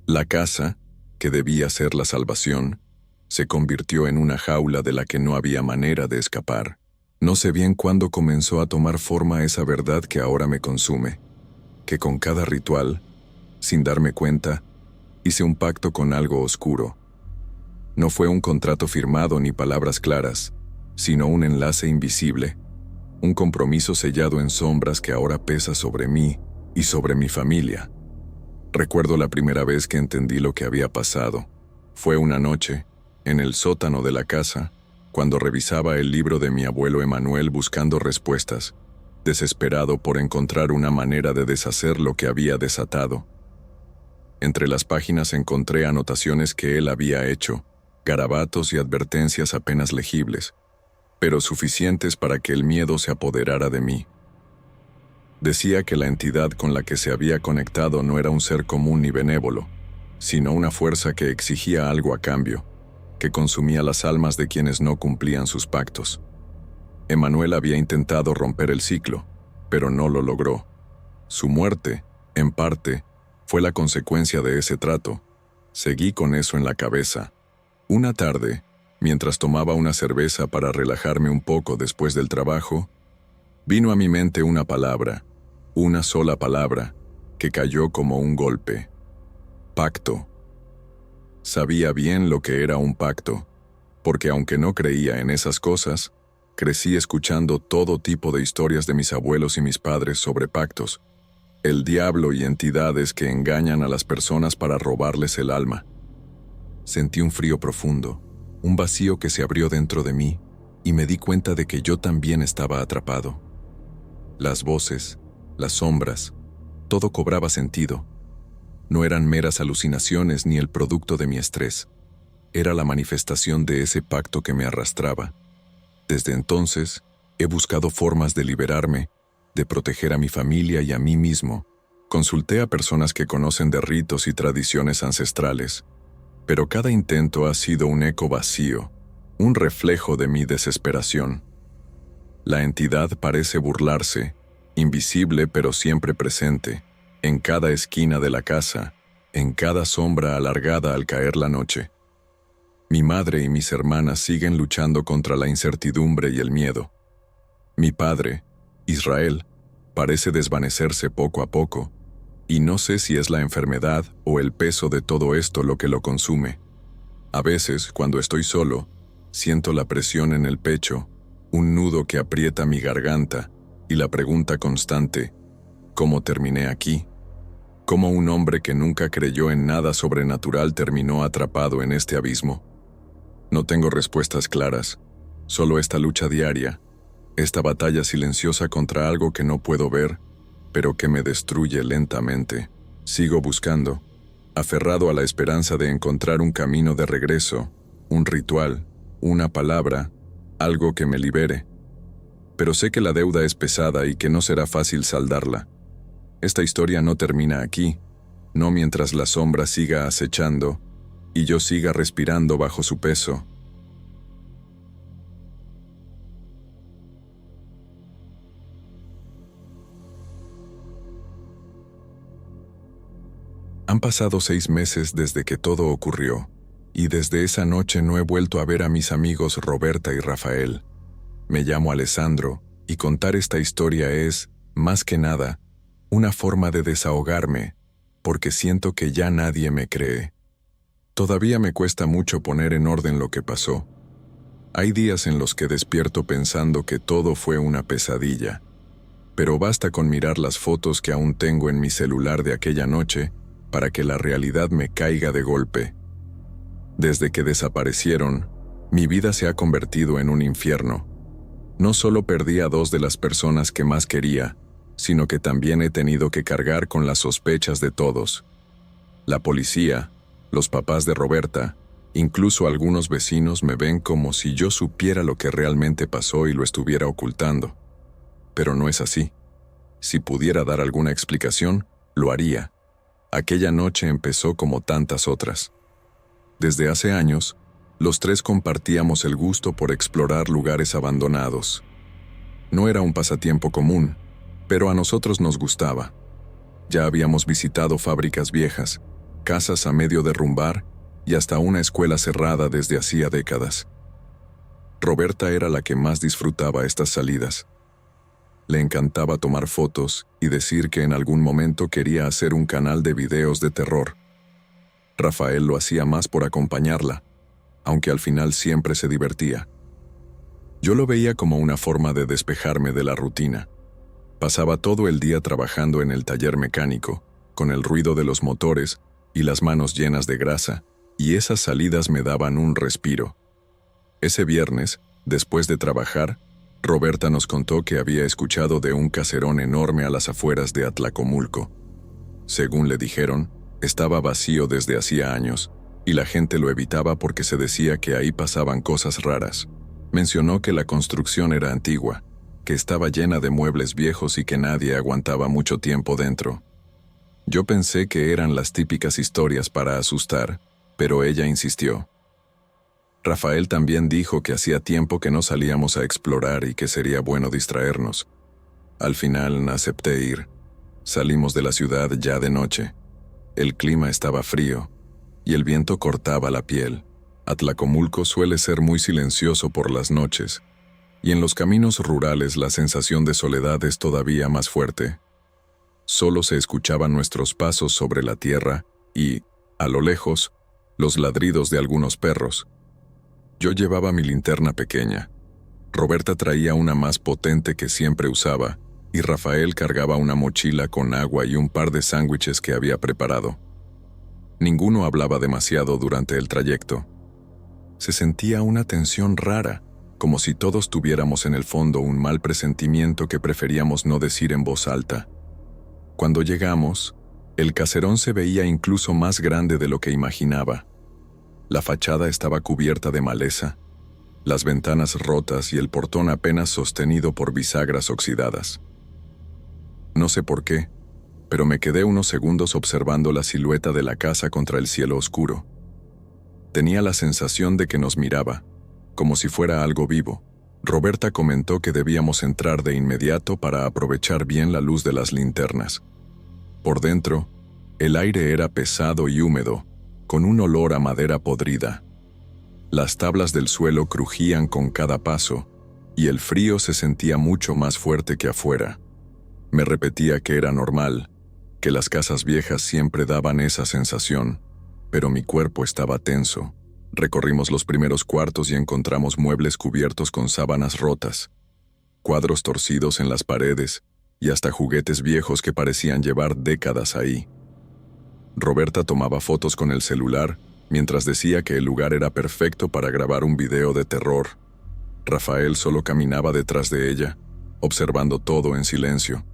La casa, que debía ser la salvación, se convirtió en una jaula de la que no había manera de escapar. No sé bien cuándo comenzó a tomar forma esa verdad que ahora me consume, que con cada ritual, sin darme cuenta, hice un pacto con algo oscuro. No fue un contrato firmado ni palabras claras, sino un enlace invisible, un compromiso sellado en sombras que ahora pesa sobre mí y sobre mi familia. Recuerdo la primera vez que entendí lo que había pasado. Fue una noche, en el sótano de la casa, cuando revisaba el libro de mi abuelo Emanuel buscando respuestas, desesperado por encontrar una manera de deshacer lo que había desatado. Entre las páginas encontré anotaciones que él había hecho, garabatos y advertencias apenas legibles, pero suficientes para que el miedo se apoderara de mí. Decía que la entidad con la que se había conectado no era un ser común ni benévolo, sino una fuerza que exigía algo a cambio, que consumía las almas de quienes no cumplían sus pactos. Emanuel había intentado romper el ciclo, pero no lo logró. Su muerte, en parte, fue la consecuencia de ese trato. Seguí con eso en la cabeza. Una tarde, mientras tomaba una cerveza para relajarme un poco después del trabajo, vino a mi mente una palabra, una sola palabra, que cayó como un golpe. Pacto. Sabía bien lo que era un pacto, porque aunque no creía en esas cosas, crecí escuchando todo tipo de historias de mis abuelos y mis padres sobre pactos, el diablo y entidades que engañan a las personas para robarles el alma. Sentí un frío profundo, un vacío que se abrió dentro de mí, y me di cuenta de que yo también estaba atrapado. Las voces, las sombras, todo cobraba sentido. No eran meras alucinaciones ni el producto de mi estrés. Era la manifestación de ese pacto que me arrastraba. Desde entonces, he buscado formas de liberarme, de proteger a mi familia y a mí mismo. Consulté a personas que conocen de ritos y tradiciones ancestrales, pero cada intento ha sido un eco vacío, un reflejo de mi desesperación. La entidad parece burlarse, invisible pero siempre presente, en cada esquina de la casa, en cada sombra alargada al caer la noche. Mi madre y mis hermanas siguen luchando contra la incertidumbre y el miedo. Mi padre, Israel, parece desvanecerse poco a poco, y no sé si es la enfermedad o el peso de todo esto lo que lo consume. A veces, cuando estoy solo, siento la presión en el pecho, un nudo que aprieta mi garganta, y la pregunta constante, ¿cómo terminé aquí? ¿Cómo un hombre que nunca creyó en nada sobrenatural terminó atrapado en este abismo? No tengo respuestas claras, solo esta lucha diaria, esta batalla silenciosa contra algo que no puedo ver, pero que me destruye lentamente. Sigo buscando, aferrado a la esperanza de encontrar un camino de regreso, un ritual, una palabra, algo que me libere. Pero sé que la deuda es pesada y que no será fácil saldarla. Esta historia no termina aquí, no mientras la sombra siga acechando y yo siga respirando bajo su peso. Han pasado 6 meses desde que todo ocurrió, y desde esa noche no he vuelto a ver a mis amigos Roberta y Rafael. Me llamo Alessandro, y contar esta historia es, más que nada, una forma de desahogarme, porque siento que ya nadie me cree. Todavía me cuesta mucho poner en orden lo que pasó. Hay días en los que despierto pensando que todo fue una pesadilla, pero basta con mirar las fotos que aún tengo en mi celular de aquella noche para que la realidad me caiga de golpe. Desde que desaparecieron, mi vida se ha convertido en un infierno. No solo perdí a 2 de las personas que más quería, sino que también he tenido que cargar con las sospechas de todos. La policía, los papás de Roberta, incluso algunos vecinos me ven como si yo supiera lo que realmente pasó y lo estuviera ocultando. Pero no es así. Si pudiera dar alguna explicación, lo haría. Aquella noche empezó como tantas otras. Desde hace años, los 3 compartíamos el gusto por explorar lugares abandonados. No era un pasatiempo común, pero a nosotros nos gustaba. Ya habíamos visitado fábricas viejas, casas a medio derrumbar y hasta una escuela cerrada desde hacía décadas. Roberta era la que más disfrutaba estas salidas. Le encantaba tomar fotos y decir que en algún momento quería hacer un canal de videos de terror. Rafael lo hacía más por acompañarla, aunque al final siempre se divertía. Yo lo veía como una forma de despejarme de la rutina. Pasaba todo el día trabajando en el taller mecánico, con el ruido de los motores y las manos llenas de grasa, y esas salidas me daban un respiro. Ese viernes, después de trabajar, Roberta nos contó que había escuchado de un caserón enorme a las afueras de Atlacomulco. Según le dijeron, estaba vacío desde hacía años, y la gente lo evitaba porque se decía que ahí pasaban cosas raras. Mencionó que la construcción era antigua, que estaba llena de muebles viejos y que nadie aguantaba mucho tiempo dentro. Yo pensé que eran las típicas historias para asustar, pero ella insistió. Rafael también dijo que hacía tiempo que no salíamos a explorar y que sería bueno distraernos. Al final acepté ir. Salimos de la ciudad ya de noche. El clima estaba frío y el viento cortaba la piel. Atlacomulco suele ser muy silencioso por las noches, y en los caminos rurales la sensación de soledad es todavía más fuerte. Solo se escuchaban nuestros pasos sobre la tierra y, a lo lejos, los ladridos de algunos perros. Yo llevaba mi linterna pequeña. Roberta traía una más potente que siempre usaba, y Rafael cargaba una mochila con agua y un par de sándwiches que había preparado. Ninguno hablaba demasiado durante el trayecto. Se sentía una tensión rara, como si todos tuviéramos en el fondo un mal presentimiento que preferíamos no decir en voz alta. Cuando llegamos, el caserón se veía incluso más grande de lo que imaginaba. La fachada estaba cubierta de maleza, las ventanas rotas y el portón apenas sostenido por bisagras oxidadas. No sé por qué, pero me quedé unos segundos observando la silueta de la casa contra el cielo oscuro. Tenía la sensación de que nos miraba, como si fuera algo vivo. Roberta comentó que debíamos entrar de inmediato para aprovechar bien la luz de las linternas. Por dentro, el aire era pesado y húmedo, con un olor a madera podrida. Las tablas del suelo crujían con cada paso, y el frío se sentía mucho más fuerte que afuera. Me repetía que era normal, que las casas viejas siempre daban esa sensación, pero mi cuerpo estaba tenso. Recorrimos los primeros cuartos y encontramos muebles cubiertos con sábanas rotas, cuadros torcidos en las paredes y hasta juguetes viejos que parecían llevar décadas ahí. Roberta tomaba fotos con el celular mientras decía que el lugar era perfecto para grabar un video de terror. Rafael solo caminaba detrás de ella, observando todo en silencio.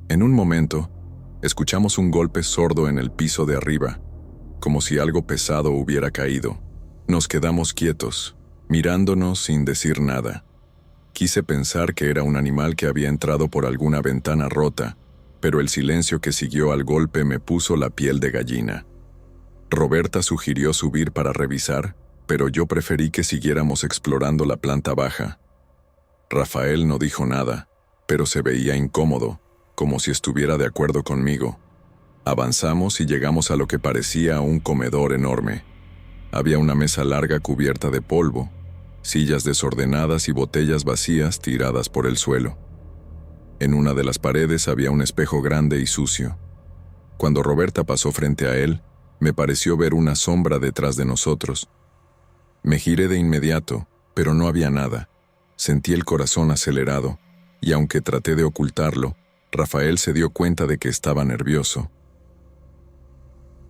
En un momento, escuchamos un golpe sordo en el piso de arriba, como si algo pesado hubiera caído. Nos quedamos quietos, mirándonos sin decir nada. Quise pensar que era un animal que había entrado por alguna ventana rota, pero el silencio que siguió al golpe me puso la piel de gallina. Roberta sugirió subir para revisar, pero yo preferí que siguiéramos explorando la planta baja. Rafael no dijo nada, pero se veía incómodo, como si estuviera de acuerdo conmigo. Avanzamos y llegamos a lo que parecía un comedor enorme. Había una mesa larga cubierta de polvo, sillas desordenadas y botellas vacías tiradas por el suelo. En una de las paredes había un espejo grande y sucio. Cuando Roberta pasó frente a él, me pareció ver una sombra detrás de nosotros. Me giré de inmediato, pero no había nada. Sentí el corazón acelerado, y aunque traté de ocultarlo, Rafael se dio cuenta de que estaba nervioso.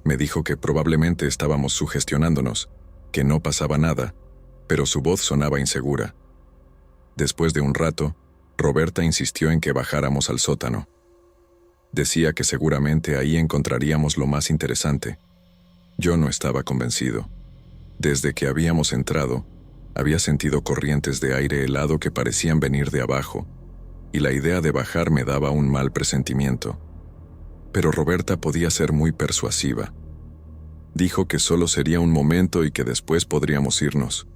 Me dijo que probablemente estábamos sugestionándonos, que no pasaba nada, pero su voz sonaba insegura. Después de un rato, Roberta insistió en que bajáramos al sótano. Decía que seguramente ahí encontraríamos lo más interesante. Yo no estaba convencido. Desde que habíamos entrado, había sentido corrientes de aire helado que parecían venir de abajo, y la idea de bajar me daba un mal presentimiento. Pero Roberta podía ser muy persuasiva. Dijo que solo sería un momento y que después podríamos irnos.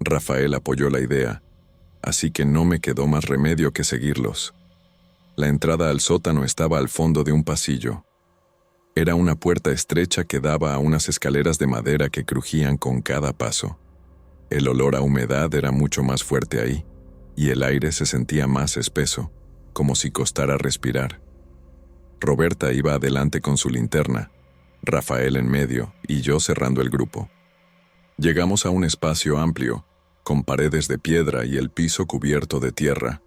Rafael apoyó la idea, así que no me quedó más remedio que seguirlos. La entrada al sótano estaba al fondo de un pasillo. Era una puerta estrecha que daba a unas escaleras de madera que crujían con cada paso. El olor a humedad era mucho más fuerte ahí, y el aire se sentía más espeso, como si costara respirar. Roberta iba adelante con su linterna, Rafael en medio y yo cerrando el grupo. Llegamos a un espacio amplio, con paredes de piedra y el piso cubierto de tierra.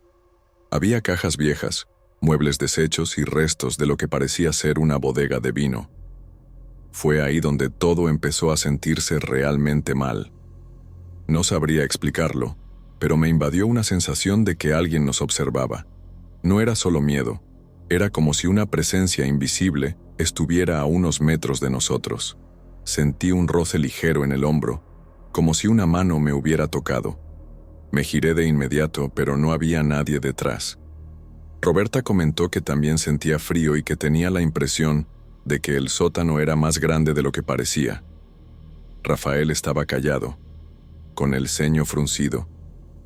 Había cajas viejas, muebles deshechos y restos de lo que parecía ser una bodega de vino. Fue ahí donde todo empezó a sentirse realmente mal. No sabría explicarlo, pero me invadió una sensación de que alguien nos observaba. No era solo miedo, era como si una presencia invisible estuviera a unos metros de nosotros. Sentí un roce ligero en el hombro, como si una mano me hubiera tocado. Me giré de inmediato, pero no había nadie detrás. Roberta comentó que también sentía frío y que tenía la impresión de que el sótano era más grande de lo que parecía. Rafael estaba callado. con el ceño fruncido,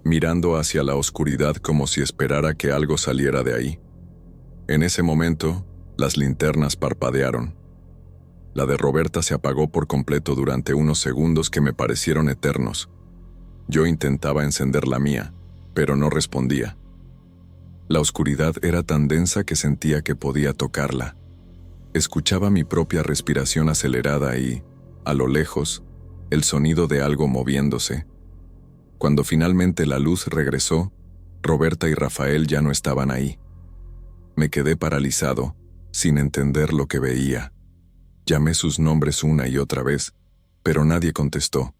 mirando hacia la oscuridad como si esperara que algo saliera de ahí. En ese momento, las linternas parpadearon. La de Roberta se apagó por completo durante unos segundos que me parecieron eternos. Yo intentaba encender la mía, pero no respondía. La oscuridad era tan densa que sentía que podía tocarla. Escuchaba mi propia respiración acelerada y, a lo lejos, el sonido de algo moviéndose. Cuando finalmente la luz regresó, Roberta y Rafael ya no estaban ahí. Me quedé paralizado, sin entender lo que veía. Llamé sus nombres una y otra vez, pero nadie contestó.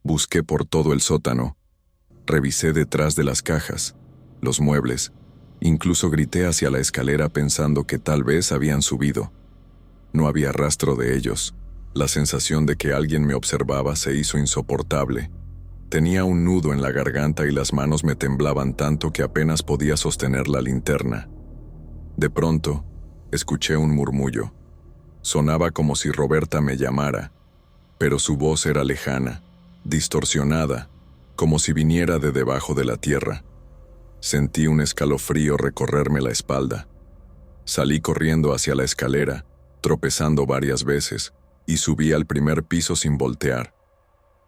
Busqué por todo el sótano. Revisé detrás de las cajas, los muebles. Incluso grité hacia la escalera pensando que tal vez habían subido. No había rastro de ellos. La sensación de que alguien me observaba se hizo insoportable. Tenía un nudo en la garganta y las manos me temblaban tanto que apenas podía sostener la linterna. De pronto, escuché un murmullo. Sonaba como si Roberta me llamara, pero su voz era lejana, distorsionada, como si viniera de debajo de la tierra. Sentí un escalofrío recorrerme la espalda. Salí corriendo hacia la escalera, tropezando varias veces, y subí al primer piso sin voltear.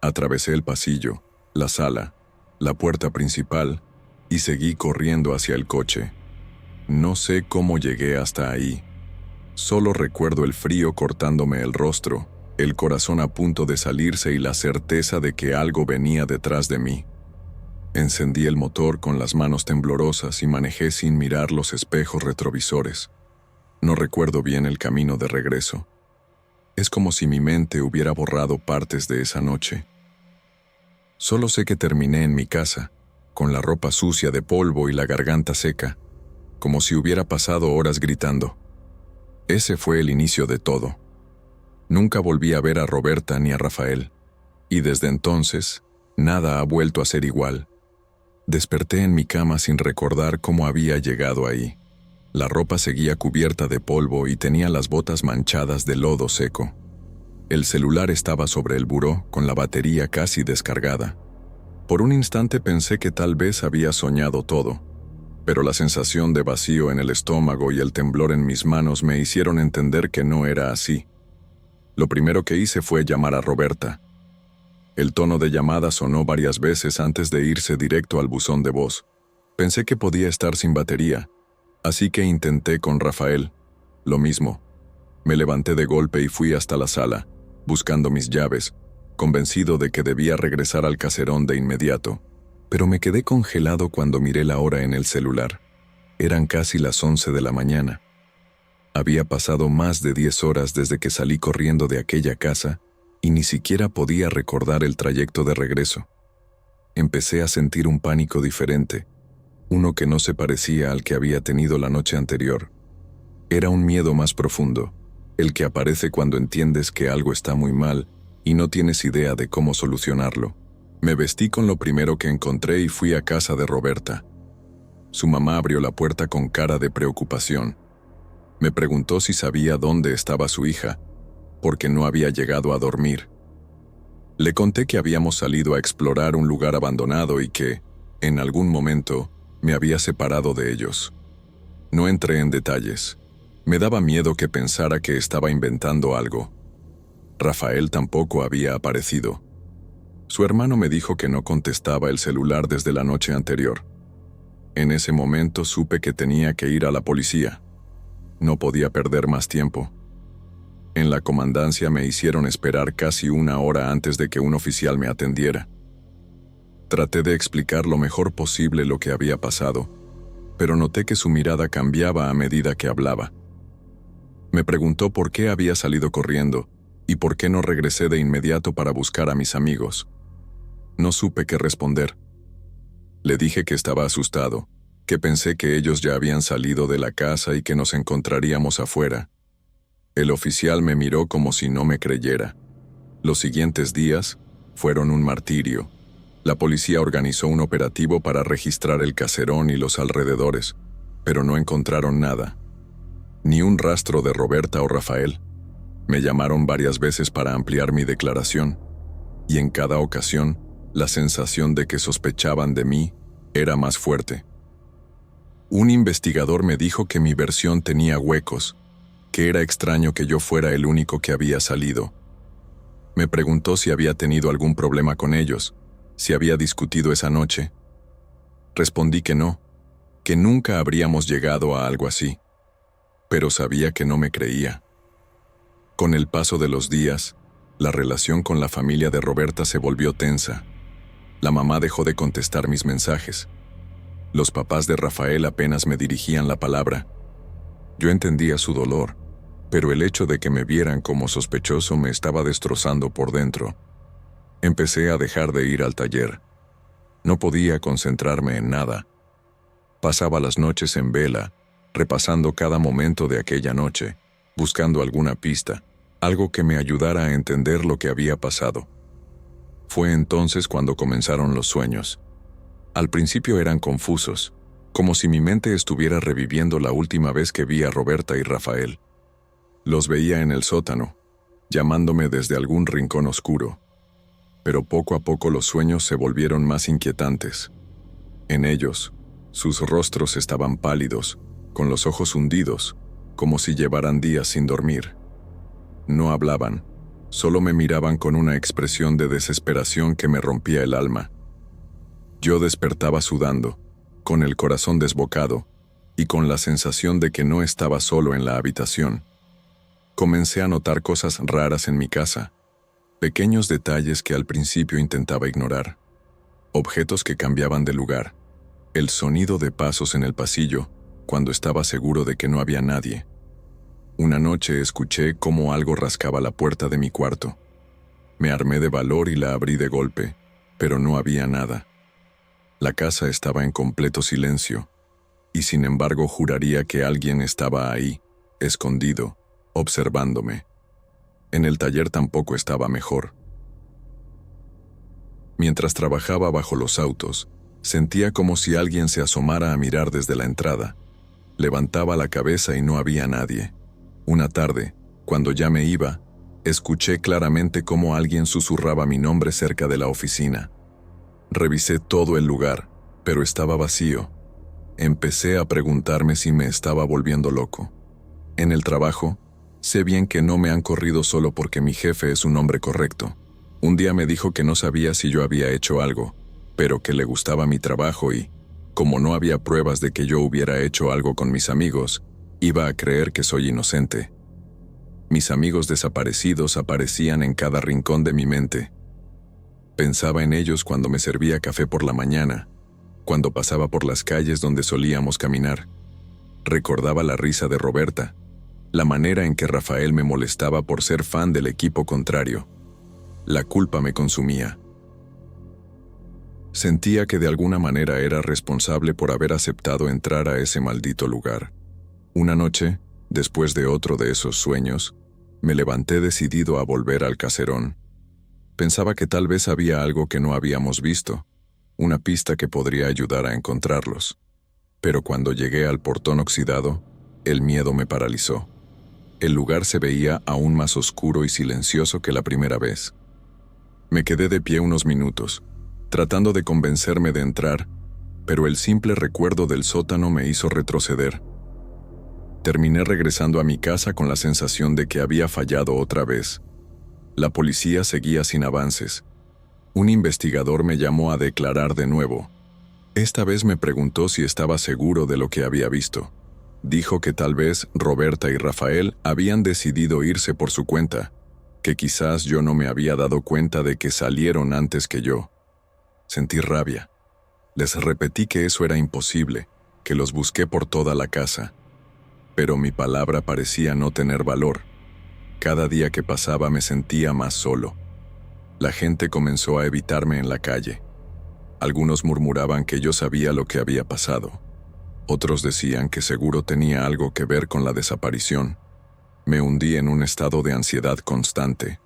Atravesé el pasillo, la sala, la puerta principal, y seguí corriendo hacia el coche. No sé cómo llegué hasta ahí. Solo recuerdo el frío cortándome el rostro, el corazón a punto de salirse y la certeza de que algo venía detrás de mí. Encendí el motor con las manos temblorosas y manejé sin mirar los espejos retrovisores. No recuerdo bien el camino de regreso. Es como si mi mente hubiera borrado partes de esa noche. Solo sé que terminé en mi casa, con la ropa sucia de polvo y la garganta seca, como si hubiera pasado horas gritando. Ese fue el inicio de todo. Nunca volví a ver a Roberta ni a Rafael, y desde entonces, nada ha vuelto a ser igual. Desperté en mi cama sin recordar cómo había llegado ahí. La ropa seguía cubierta de polvo y tenía las botas manchadas de lodo seco. El celular estaba sobre el buró con la batería casi descargada. Por un instante pensé que tal vez había soñado todo, pero la sensación de vacío en el estómago y el temblor en mis manos me hicieron entender que no era así. Lo primero que hice fue llamar a Roberta. El tono de llamada sonó varias veces antes de irse directo al buzón de voz. Pensé que podía estar sin batería, así que intenté con Rafael. Lo mismo. Me levanté de golpe y fui hasta la sala, buscando mis llaves, convencido de que debía regresar al caserón de inmediato. Pero me quedé congelado cuando miré la hora en el celular. Eran casi las 11 de la mañana. Había pasado más de 10 horas desde que salí corriendo de aquella casa y ni siquiera podía recordar el trayecto de regreso. Empecé a sentir un pánico diferente, uno que no se parecía al que había tenido la noche anterior. Era un miedo más profundo, el que aparece cuando entiendes que algo está muy mal y no tienes idea de cómo solucionarlo. Me vestí con lo primero que encontré y fui a casa de Roberta. Su mamá abrió la puerta con cara de preocupación. Me preguntó si sabía dónde estaba su hija, porque no había llegado a dormir. Le conté que habíamos salido a explorar un lugar abandonado y que, en algún momento, me había separado de ellos. No entré en detalles. Me daba miedo que pensara que estaba inventando algo. Rafael tampoco había aparecido. Su hermano me dijo que no contestaba el celular desde la noche anterior. En ese momento supe que tenía que ir a la policía. No podía perder más tiempo. En la comandancia me hicieron esperar casi una hora antes de que un oficial me atendiera. Traté de explicar lo mejor posible lo que había pasado, pero noté que su mirada cambiaba a medida que hablaba. Me preguntó por qué había salido corriendo y por qué no regresé de inmediato para buscar a mis amigos. No supe qué responder. Le dije que estaba asustado, que pensé que ellos ya habían salido de la casa y que nos encontraríamos afuera. El oficial me miró como si no me creyera. Los siguientes días fueron un martirio. La policía organizó un operativo para registrar el caserón y los alrededores, pero no encontraron nada. Ni un rastro de Roberta o Rafael. Me llamaron varias veces para ampliar mi declaración, y en cada ocasión La sensación de que sospechaban de mí era más fuerte. Un investigador me dijo que mi versión tenía huecos, que era extraño que yo fuera el único que había salido. Me preguntó si había tenido algún problema con ellos, si había discutido esa noche. Respondí que no, que nunca habríamos llegado a algo así, pero sabía que no me creía. Con el paso de los días, la relación con la familia de Roberta se volvió tensa. La mamá dejó de contestar mis mensajes. Los papás de Rafael apenas me dirigían la palabra. Yo entendía su dolor, pero el hecho de que me vieran como sospechoso me estaba destrozando por dentro. Empecé a dejar de ir al taller. No podía concentrarme en nada. Pasaba las noches en vela, repasando cada momento de aquella noche, buscando alguna pista, algo que me ayudara a entender lo que había pasado. Fue entonces cuando comenzaron los sueños. Al principio eran confusos, como si mi mente estuviera reviviendo la última vez que vi a Roberta y Rafael. Los veía en el sótano, llamándome desde algún rincón oscuro. Pero poco a poco los sueños se volvieron más inquietantes. En ellos, sus rostros estaban pálidos, con los ojos hundidos, como si llevaran días sin dormir. No hablaban, solo me miraban con una expresión de desesperación que me rompía el alma. Yo despertaba sudando, con el corazón desbocado, y con la sensación de que no estaba solo en la habitación. Comencé a notar cosas raras en mi casa, pequeños detalles que al principio intentaba ignorar, objetos que cambiaban de lugar, el sonido de pasos en el pasillo, cuando estaba seguro de que no había nadie. Una noche escuché cómo algo rascaba la puerta de mi cuarto. Me armé de valor y la abrí de golpe, pero no había nada. La casa estaba en completo silencio, y sin embargo juraría que alguien estaba ahí, escondido, observándome. En el taller tampoco estaba mejor. Mientras trabajaba bajo los autos, sentía como si alguien se asomara a mirar desde la entrada. Levantaba la cabeza y no había nadie. Una tarde, cuando ya me iba, escuché claramente cómo alguien susurraba mi nombre cerca de la oficina. Revisé todo el lugar, pero estaba vacío. Empecé a preguntarme si me estaba volviendo loco. En el trabajo, sé bien que no me han corrido solo porque mi jefe es un hombre correcto. Un día me dijo que no sabía si yo había hecho algo, pero que le gustaba mi trabajo y, como no había pruebas de que yo hubiera hecho algo con mis amigos, iba a creer que soy inocente. Mis amigos desaparecidos aparecían en cada rincón de mi mente. Pensaba en ellos cuando me servía café por la mañana, cuando pasaba por las calles donde solíamos caminar. Recordaba la risa de Roberta, la manera en que Rafael me molestaba por ser fan del equipo contrario. La culpa me consumía. Sentía que de alguna manera era responsable por haber aceptado entrar a ese maldito lugar. Una noche, después de otro de esos sueños, me levanté decidido a volver al caserón. Pensaba que tal vez había algo que no habíamos visto, una pista que podría ayudar a encontrarlos. Pero cuando llegué al portón oxidado, el miedo me paralizó. El lugar se veía aún más oscuro y silencioso que la primera vez. Me quedé de pie unos minutos, tratando de convencerme de entrar, pero el simple recuerdo del sótano me hizo retroceder. Terminé regresando a mi casa con la sensación de que había fallado otra vez. La policía seguía sin avances. Un investigador me llamó a declarar de nuevo. Esta vez me preguntó si estaba seguro de lo que había visto. Dijo que tal vez Roberta y Rafael habían decidido irse por su cuenta, que quizás yo no me había dado cuenta de que salieron antes que yo. Sentí rabia. Les repetí que eso era imposible, que los busqué por toda la casa. Pero mi palabra parecía no tener valor. Cada día que pasaba me sentía más solo. La gente comenzó a evitarme en la calle. Algunos murmuraban que yo sabía lo que había pasado. Otros decían que seguro tenía algo que ver con la desaparición. Me hundí en un estado de ansiedad constante.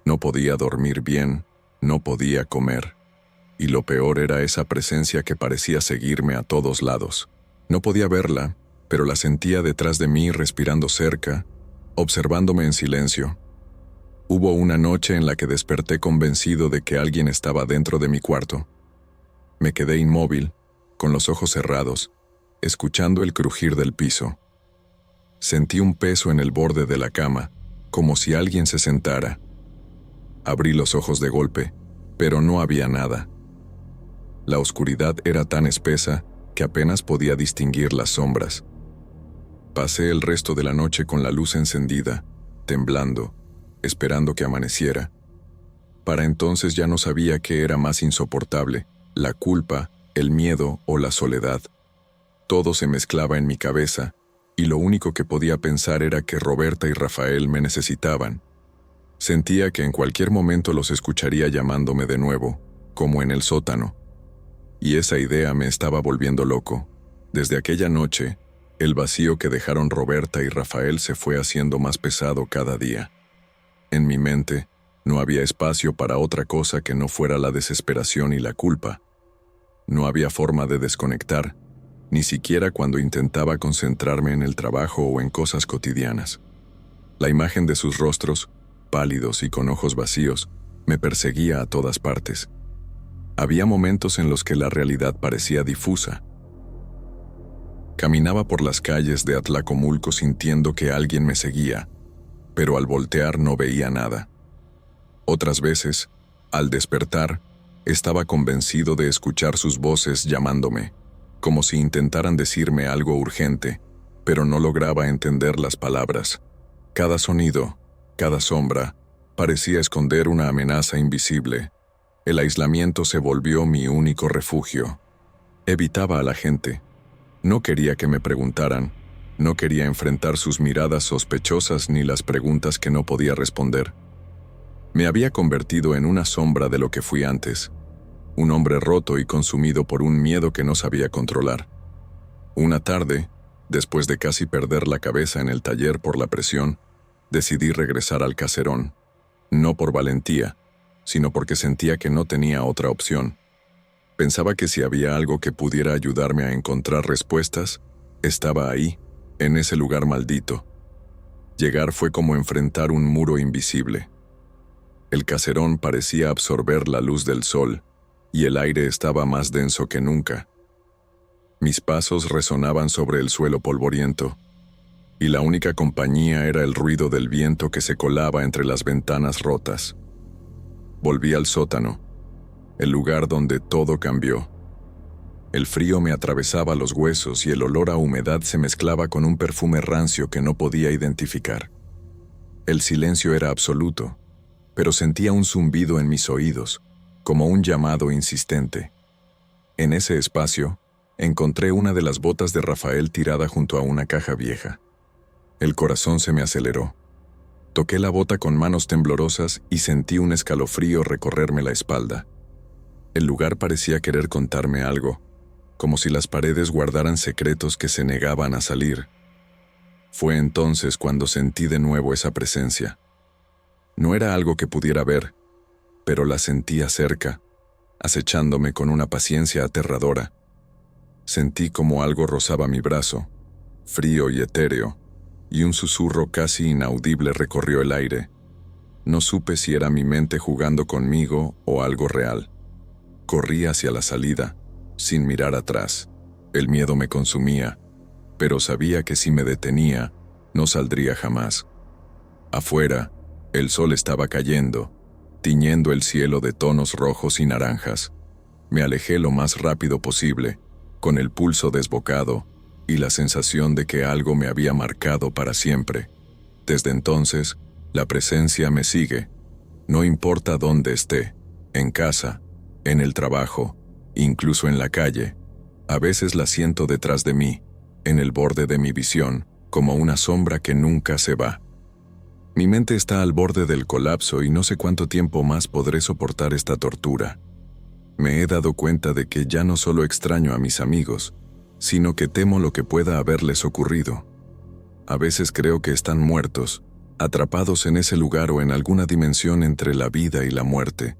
No podía dormir bien, no podía comer. Y lo peor era esa presencia que parecía seguirme a todos lados. No podía verla, pero la sentía detrás de mí respirando cerca, observándome en silencio. Hubo una noche en la que desperté convencido de que alguien estaba dentro de mi cuarto. Me quedé inmóvil, con los ojos cerrados, escuchando el crujir del piso. Sentí un peso en el borde de la cama, como si alguien se sentara. Abrí los ojos de golpe, pero no había nada. La oscuridad era tan espesa que apenas podía distinguir las sombras. Pasé el resto de la noche con la luz encendida, temblando, esperando que amaneciera. Para entonces ya no sabía qué era más insoportable, la culpa, el miedo o la soledad. Todo se mezclaba en mi cabeza, y lo único que podía pensar era que Roberta y Rafael me necesitaban. Sentía que en cualquier momento los escucharía llamándome de nuevo, como en el sótano. Y esa idea me estaba volviendo loco. Desde aquella noche, el vacío que dejaron Roberta y Rafael se fue haciendo más pesado cada día. En mi mente, no había espacio para otra cosa que no fuera la desesperación y la culpa. No había forma de desconectar, ni siquiera cuando intentaba concentrarme en el trabajo o en cosas cotidianas. La imagen de sus rostros, pálidos y con ojos vacíos, me perseguía a todas partes. Había momentos en los que la realidad parecía difusa. Caminaba por las calles de Atlacomulco sintiendo que alguien me seguía, pero al voltear no veía nada. Otras veces, al despertar, estaba convencido de escuchar sus voces llamándome, como si intentaran decirme algo urgente, pero no lograba entender las palabras. Cada sonido, cada sombra, parecía esconder una amenaza invisible. El aislamiento se volvió mi único refugio. Evitaba a la gente. No quería que me preguntaran, no quería enfrentar sus miradas sospechosas ni las preguntas que no podía responder. Me había convertido en una sombra de lo que fui antes, un hombre roto y consumido por un miedo que no sabía controlar. Una tarde, después de casi perder la cabeza en el taller por la presión, decidí regresar al caserón, no por valentía, sino porque sentía que no tenía otra opción. Pensaba que si había algo que pudiera ayudarme a encontrar respuestas, estaba ahí, en ese lugar maldito. Llegar fue como enfrentar un muro invisible. El caserón parecía absorber la luz del sol, y el aire estaba más denso que nunca. Mis pasos resonaban sobre el suelo polvoriento, y la única compañía era el ruido del viento que se colaba entre las ventanas rotas. Volví al sótano, el lugar donde todo cambió. El frío me atravesaba los huesos y el olor a humedad se mezclaba con un perfume rancio que no podía identificar. El silencio era absoluto, pero sentía un zumbido en mis oídos, como un llamado insistente. En ese espacio, encontré una de las botas de Rafael tirada junto a una caja vieja. El corazón se me aceleró. Toqué la bota con manos temblorosas y sentí un escalofrío recorrerme la espalda. El lugar parecía querer contarme algo, como si las paredes guardaran secretos que se negaban a salir. Fue entonces cuando sentí de nuevo esa presencia. No era algo que pudiera ver, pero la sentía cerca, acechándome con una paciencia aterradora. Sentí como algo rozaba mi brazo, frío y etéreo, y un susurro casi inaudible recorrió el aire. No supe si era mi mente jugando conmigo o algo real. Corrí hacia la salida, sin mirar atrás. El miedo me consumía, pero sabía que si me detenía, no saldría jamás. Afuera, el sol estaba cayendo, tiñendo el cielo de tonos rojos y naranjas. Me alejé lo más rápido posible, con el pulso desbocado y la sensación de que algo me había marcado para siempre. Desde entonces, la presencia me sigue. No importa dónde esté, en casa, en el trabajo, incluso en la calle. A veces la siento detrás de mí, en el borde de mi visión, como una sombra que nunca se va. Mi mente está al borde del colapso y no sé cuánto tiempo más podré soportar esta tortura. Me he dado cuenta de que ya no solo extraño a mis amigos, sino que temo lo que pueda haberles ocurrido. A veces creo que están muertos, atrapados en ese lugar o en alguna dimensión entre la vida y la muerte,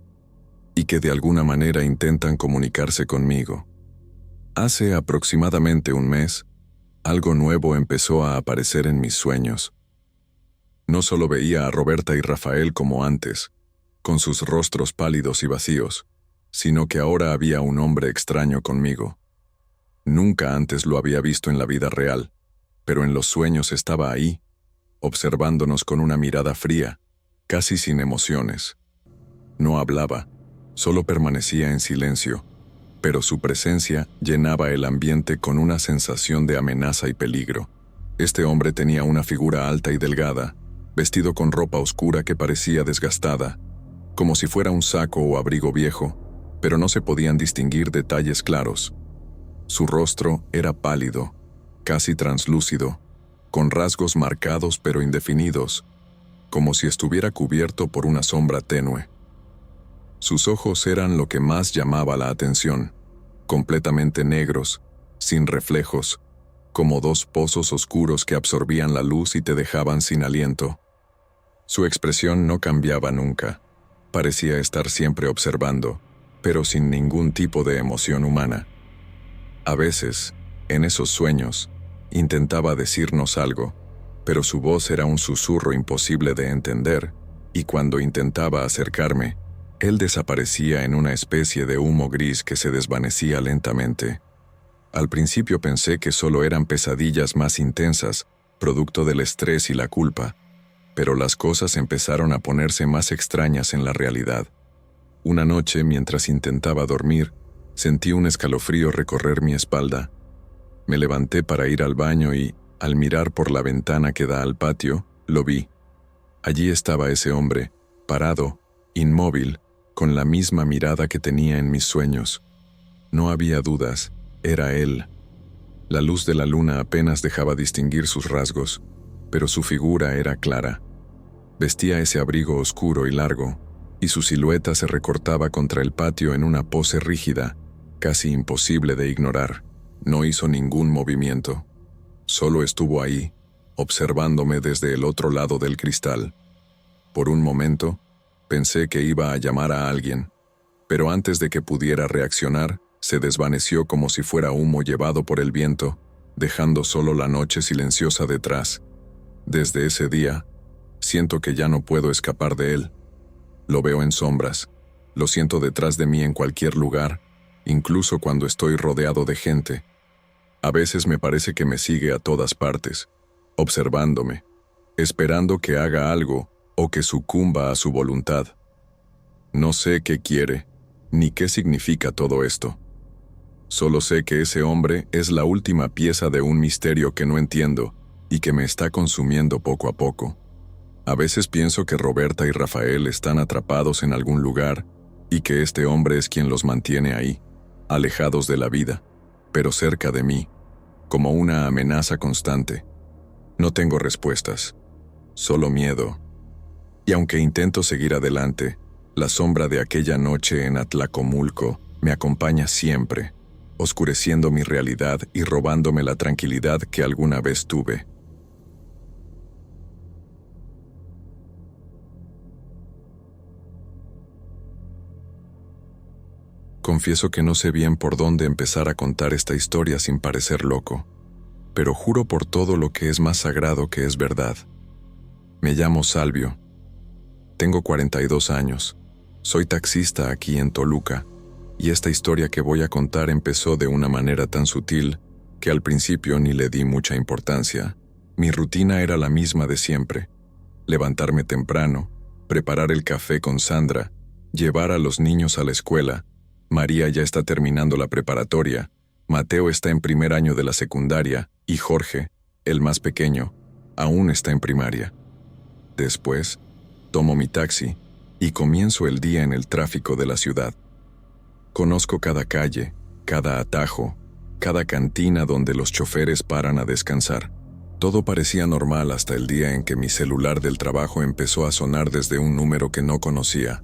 y que de alguna manera intentan comunicarse conmigo. Hace aproximadamente un mes, algo nuevo empezó a aparecer en mis sueños. No solo veía a Roberta y Rafael como antes, con sus rostros pálidos y vacíos, sino que ahora había un hombre extraño conmigo. Nunca antes lo había visto en la vida real, pero en los sueños estaba ahí, observándonos con una mirada fría, casi sin emociones. No hablaba, solo permanecía en silencio, pero su presencia llenaba el ambiente con una sensación de amenaza y peligro. Este hombre tenía una figura alta y delgada, vestido con ropa oscura que parecía desgastada, como si fuera un saco o abrigo viejo, pero no se podían distinguir detalles claros. Su rostro era pálido, casi translúcido, con rasgos marcados pero indefinidos, como si estuviera cubierto por una sombra tenue. Sus ojos eran lo que más llamaba la atención, completamente negros, sin reflejos, como dos pozos oscuros que absorbían la luz y te dejaban sin aliento. Su expresión no cambiaba nunca. Parecía estar siempre observando, pero sin ningún tipo de emoción humana. A veces, en esos sueños, intentaba decirnos algo, pero su voz era un susurro imposible de entender, y cuando intentaba acercarme, él desaparecía en una especie de humo gris que se desvanecía lentamente. Al principio pensé que solo eran pesadillas más intensas, producto del estrés y la culpa, pero las cosas empezaron a ponerse más extrañas en la realidad. Una noche, mientras intentaba dormir, sentí un escalofrío recorrer mi espalda. Me levanté para ir al baño y, al mirar por la ventana que da al patio, lo vi. Allí estaba ese hombre, parado, inmóvil, con la misma mirada que tenía en mis sueños. No había dudas, era él. La luz de la luna apenas dejaba distinguir sus rasgos, pero su figura era clara. Vestía ese abrigo oscuro y largo, y su silueta se recortaba contra el patio en una pose rígida, casi imposible de ignorar. No hizo ningún movimiento. Solo estuvo ahí, observándome desde el otro lado del cristal. Por un momento, pensé que iba a llamar a alguien, pero antes de que pudiera reaccionar, se desvaneció como si fuera humo llevado por el viento, dejando solo la noche silenciosa detrás. Desde ese día, siento que ya no puedo escapar de él. Lo veo en sombras, lo siento detrás de mí en cualquier lugar, incluso cuando estoy rodeado de gente. A veces me parece que me sigue a todas partes, observándome, esperando que haga algo o que sucumba a su voluntad. No sé qué quiere, ni qué significa todo esto. Solo sé que ese hombre es la última pieza de un misterio que no entiendo y que me está consumiendo poco a poco. A veces pienso que Roberta y Rafael están atrapados en algún lugar y que este hombre es quien los mantiene ahí, alejados de la vida, pero cerca de mí, como una amenaza constante. No tengo respuestas, solo miedo. Y aunque intento seguir adelante, la sombra de aquella noche en Atlacomulco me acompaña siempre, oscureciendo mi realidad y robándome la tranquilidad que alguna vez tuve. Confieso que no sé bien por dónde empezar a contar esta historia sin parecer loco, pero juro por todo lo que es más sagrado que es verdad. Me llamo Salvio. Tengo 42 años. Soy taxista aquí en Toluca, y esta historia que voy a contar empezó de una manera tan sutil que al principio ni le di mucha importancia. Mi rutina era la misma de siempre: levantarme temprano, preparar el café con Sandra, llevar a los niños a la escuela. María ya está terminando la preparatoria, Mateo está en primer año de la secundaria y Jorge, el más pequeño, aún está en primaria. Después, tomo mi taxi y comienzo el día en el tráfico de la ciudad. Conozco cada calle, cada atajo, cada cantina donde los choferes paran a descansar. Todo parecía normal hasta el día en que mi celular del trabajo empezó a sonar desde un número que no conocía.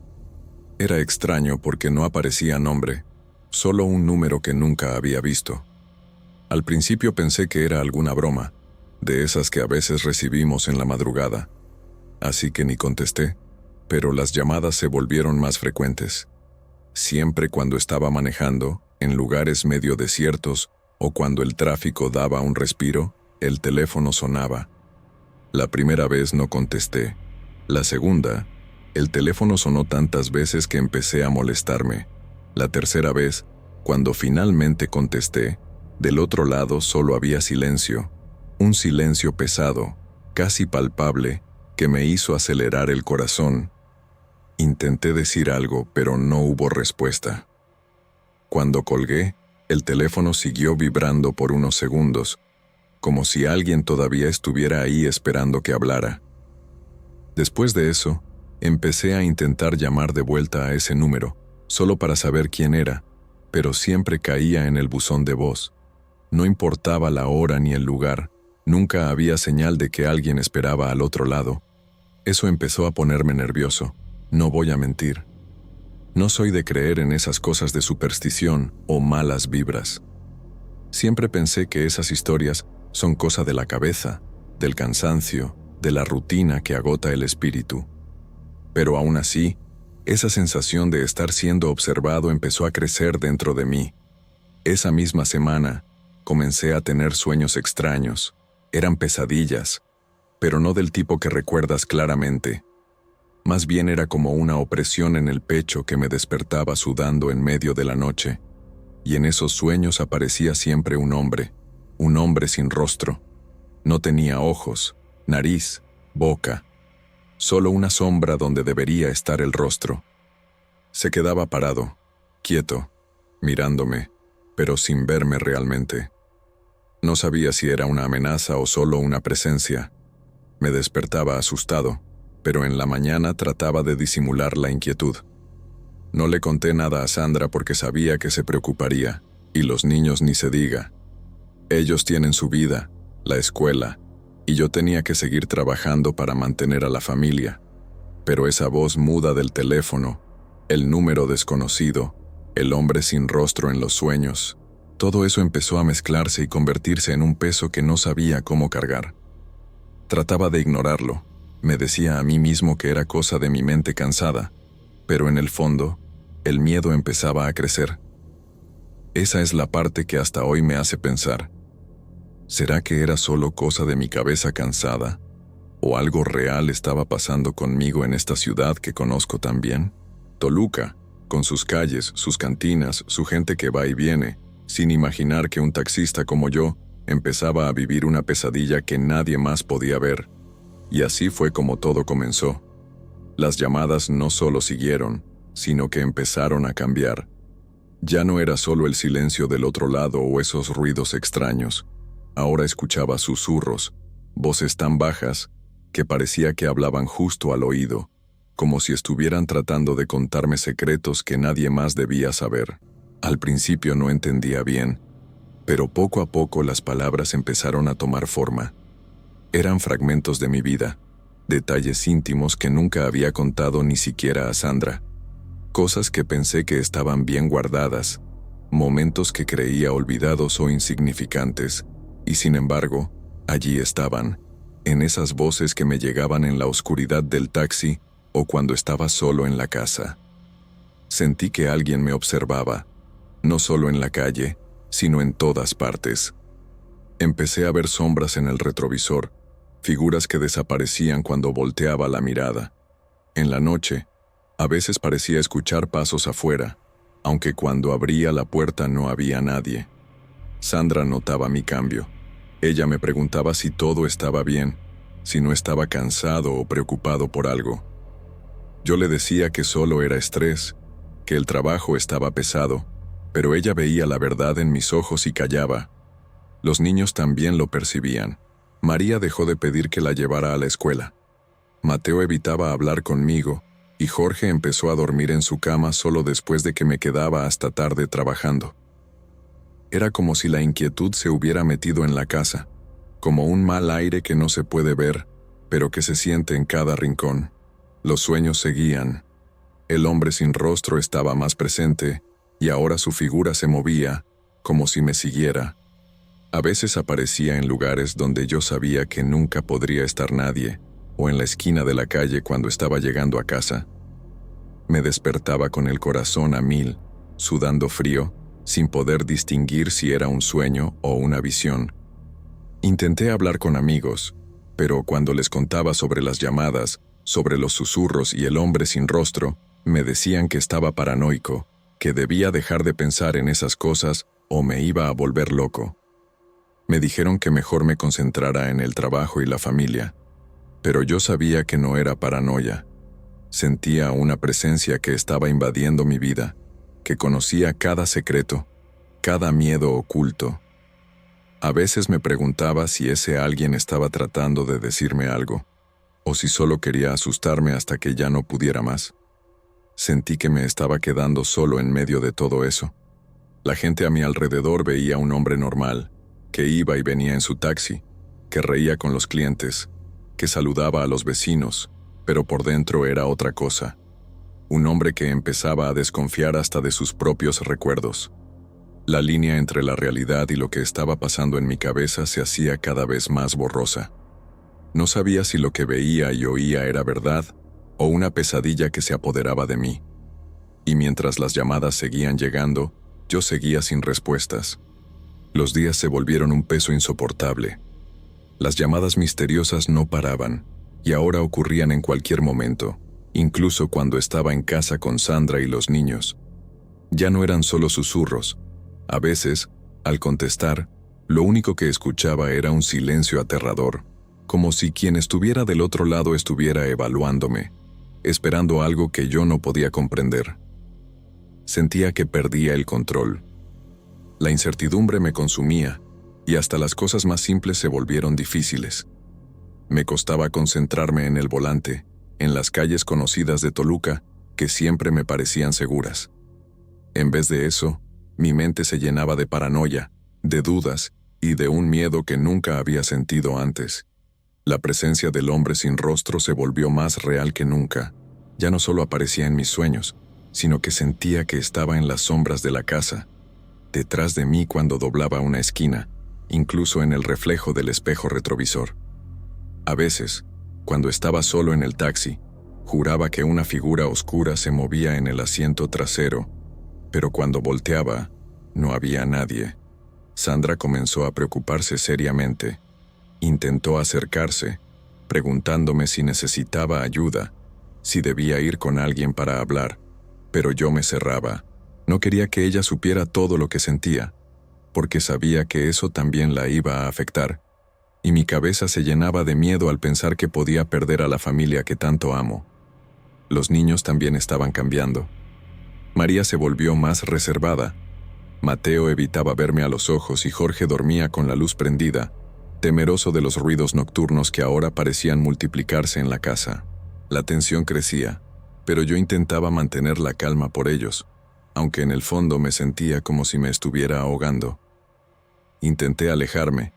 Era extraño porque no aparecía nombre, solo un número que nunca había visto. Al principio pensé que era alguna broma, de esas que a veces recibimos en la madrugada, así que ni contesté, pero las llamadas se volvieron más frecuentes. Siempre cuando estaba manejando, en lugares medio desiertos o cuando el tráfico daba un respiro, el teléfono sonaba. La primera vez no contesté. La segunda, el teléfono sonó tantas veces que empecé a molestarme. La tercera vez, cuando finalmente contesté, del otro lado solo había silencio, un silencio pesado, casi palpable, que me hizo acelerar el corazón. Intenté decir algo, pero no hubo respuesta. Cuando colgué, el teléfono siguió vibrando por unos segundos, como si alguien todavía estuviera ahí esperando que hablara. Después de eso, empecé a intentar llamar de vuelta a ese número, solo para saber quién era, pero siempre caía en el buzón de voz. No importaba la hora ni el lugar, nunca había señal de que alguien esperaba al otro lado. Eso empezó a ponerme nervioso, no voy a mentir. No soy de creer en esas cosas de superstición o malas vibras. Siempre pensé que esas historias son cosa de la cabeza, del cansancio, de la rutina que agota el espíritu. Pero aún así, esa sensación de estar siendo observado empezó a crecer dentro de mí. Esa misma semana, comencé a tener sueños extraños. Eran pesadillas, pero no del tipo que recuerdas claramente. Más bien era como una opresión en el pecho que me despertaba sudando en medio de la noche. Y en esos sueños aparecía siempre un hombre sin rostro. No tenía ojos, nariz, boca, solo una sombra donde debería estar el rostro. Se quedaba parado, quieto, mirándome, pero sin verme realmente. No sabía si era una amenaza o solo una presencia. Me despertaba asustado, pero en la mañana trataba de disimular la inquietud. No le conté nada a Sandra porque sabía que se preocuparía, y los niños ni se diga. Ellos tienen su vida, la escuela, y yo tenía que seguir trabajando para mantener a la familia. Pero esa voz muda del teléfono, el número desconocido, el hombre sin rostro en los sueños, todo eso empezó a mezclarse y convertirse en un peso que no sabía cómo cargar. Trataba de ignorarlo, me decía a mí mismo que era cosa de mi mente cansada, pero en el fondo, el miedo empezaba a crecer. Esa es la parte que hasta hoy me hace pensar. ¿Será que era solo cosa de mi cabeza cansada? ¿O algo real estaba pasando conmigo en esta ciudad que conozco tan bien? Toluca, con sus calles, sus cantinas, su gente que va y viene, sin imaginar que un taxista como yo empezaba a vivir una pesadilla que nadie más podía ver. Y así fue como todo comenzó. Las llamadas no solo siguieron, sino que empezaron a cambiar. Ya no era solo el silencio del otro lado o esos ruidos extraños. Ahora escuchaba susurros, voces tan bajas que parecía que hablaban justo al oído, como si estuvieran tratando de contarme secretos que nadie más debía saber. Al principio no entendía bien, pero poco a poco las palabras empezaron a tomar forma. Eran fragmentos de mi vida, detalles íntimos que nunca había contado ni siquiera a Sandra, cosas que pensé que estaban bien guardadas, momentos que creía olvidados o insignificantes, y sin embargo, allí estaban, en esas voces que me llegaban en la oscuridad del taxi o cuando estaba solo en la casa. Sentí que alguien me observaba, no solo en la calle, sino en todas partes. Empecé a ver sombras en el retrovisor, figuras que desaparecían cuando volteaba la mirada. En la noche, a veces parecía escuchar pasos afuera, aunque cuando abría la puerta no había nadie. Sandra notaba mi cambio. Ella me preguntaba si todo estaba bien, si no estaba cansado o preocupado por algo. Yo le decía que solo era estrés, que el trabajo estaba pesado, pero ella veía la verdad en mis ojos y callaba. Los niños también lo percibían. María dejó de pedir que la llevara a la escuela. Mateo evitaba hablar conmigo, y Jorge empezó a dormir en su cama solo después de que me quedaba hasta tarde trabajando. Era como si la inquietud se hubiera metido en la casa, como un mal aire que no se puede ver, pero que se siente en cada rincón. Los sueños seguían. El hombre sin rostro estaba más presente, y ahora su figura se movía, como si me siguiera. A veces aparecía en lugares donde yo sabía que nunca podría estar nadie, o en la esquina de la calle cuando estaba llegando a casa. Me despertaba con el corazón a 1000, sudando frío, sin poder distinguir si era un sueño o una visión. Intenté hablar con amigos, Pero cuando les contaba sobre las llamadas, sobre los susurros y el hombre sin rostro, me decían que estaba paranoico, que debía dejar de pensar en esas cosas o me iba a volver loco. Me dijeron que mejor me concentrara en el trabajo y la familia, pero yo sabía que no era paranoia. Sentía una presencia que estaba invadiendo mi vida, que conocía cada secreto, cada miedo oculto. A veces me preguntaba si ese alguien estaba tratando de decirme algo, o si solo quería asustarme hasta que ya no pudiera más. Sentí que me estaba quedando solo en medio de todo eso. La gente a mi alrededor veía a un hombre normal, que iba y venía en su taxi, que reía con los clientes, que saludaba a los vecinos, pero por dentro era otra cosa. Un hombre que empezaba a desconfiar hasta de sus propios recuerdos. La línea entre la realidad y lo que estaba pasando en mi cabeza se hacía cada vez más borrosa. No sabía si lo que veía y oía era verdad o una pesadilla que se apoderaba de mí. Y mientras las llamadas seguían llegando, yo seguía sin respuestas. Los días se volvieron un peso insoportable. Las llamadas misteriosas no paraban, y ahora ocurrían en cualquier momento, incluso cuando estaba en casa con Sandra y los niños. Ya no eran solo susurros. A veces, al contestar, lo único que escuchaba era un silencio aterrador, como si quien estuviera del otro lado estuviera evaluándome, esperando algo que yo no podía comprender. Sentía que perdía el control. La incertidumbre me consumía, y hasta las cosas más simples se volvieron difíciles. Me costaba concentrarme en el volante, en las calles conocidas de Toluca, que siempre me parecían seguras. En vez de eso, mi mente se llenaba de paranoia, de dudas y de un miedo que nunca había sentido antes. La presencia del hombre sin rostro se volvió más real que nunca. Ya no solo aparecía en mis sueños, sino que sentía que estaba en las sombras de la casa, detrás de mí cuando doblaba una esquina, incluso en el reflejo del espejo retrovisor. A veces, cuando estaba solo en el taxi, juraba que una figura oscura se movía en el asiento trasero, pero cuando volteaba, no había nadie. Sandra comenzó a preocuparse seriamente. Intentó acercarse, preguntándome si necesitaba ayuda, si debía ir con alguien para hablar, pero yo me cerraba. No quería que ella supiera todo lo que sentía, porque sabía que eso también la iba a afectar, y mi cabeza se llenaba de miedo al pensar que podía perder a la familia que tanto amo. Los niños también estaban cambiando. María se volvió más reservada. Mateo evitaba verme a los ojos y Jorge dormía con la luz prendida, temeroso de los ruidos nocturnos que ahora parecían multiplicarse en la casa. La tensión crecía, pero yo intentaba mantener la calma por ellos, aunque en el fondo me sentía como si me estuviera ahogando. Intenté alejarme,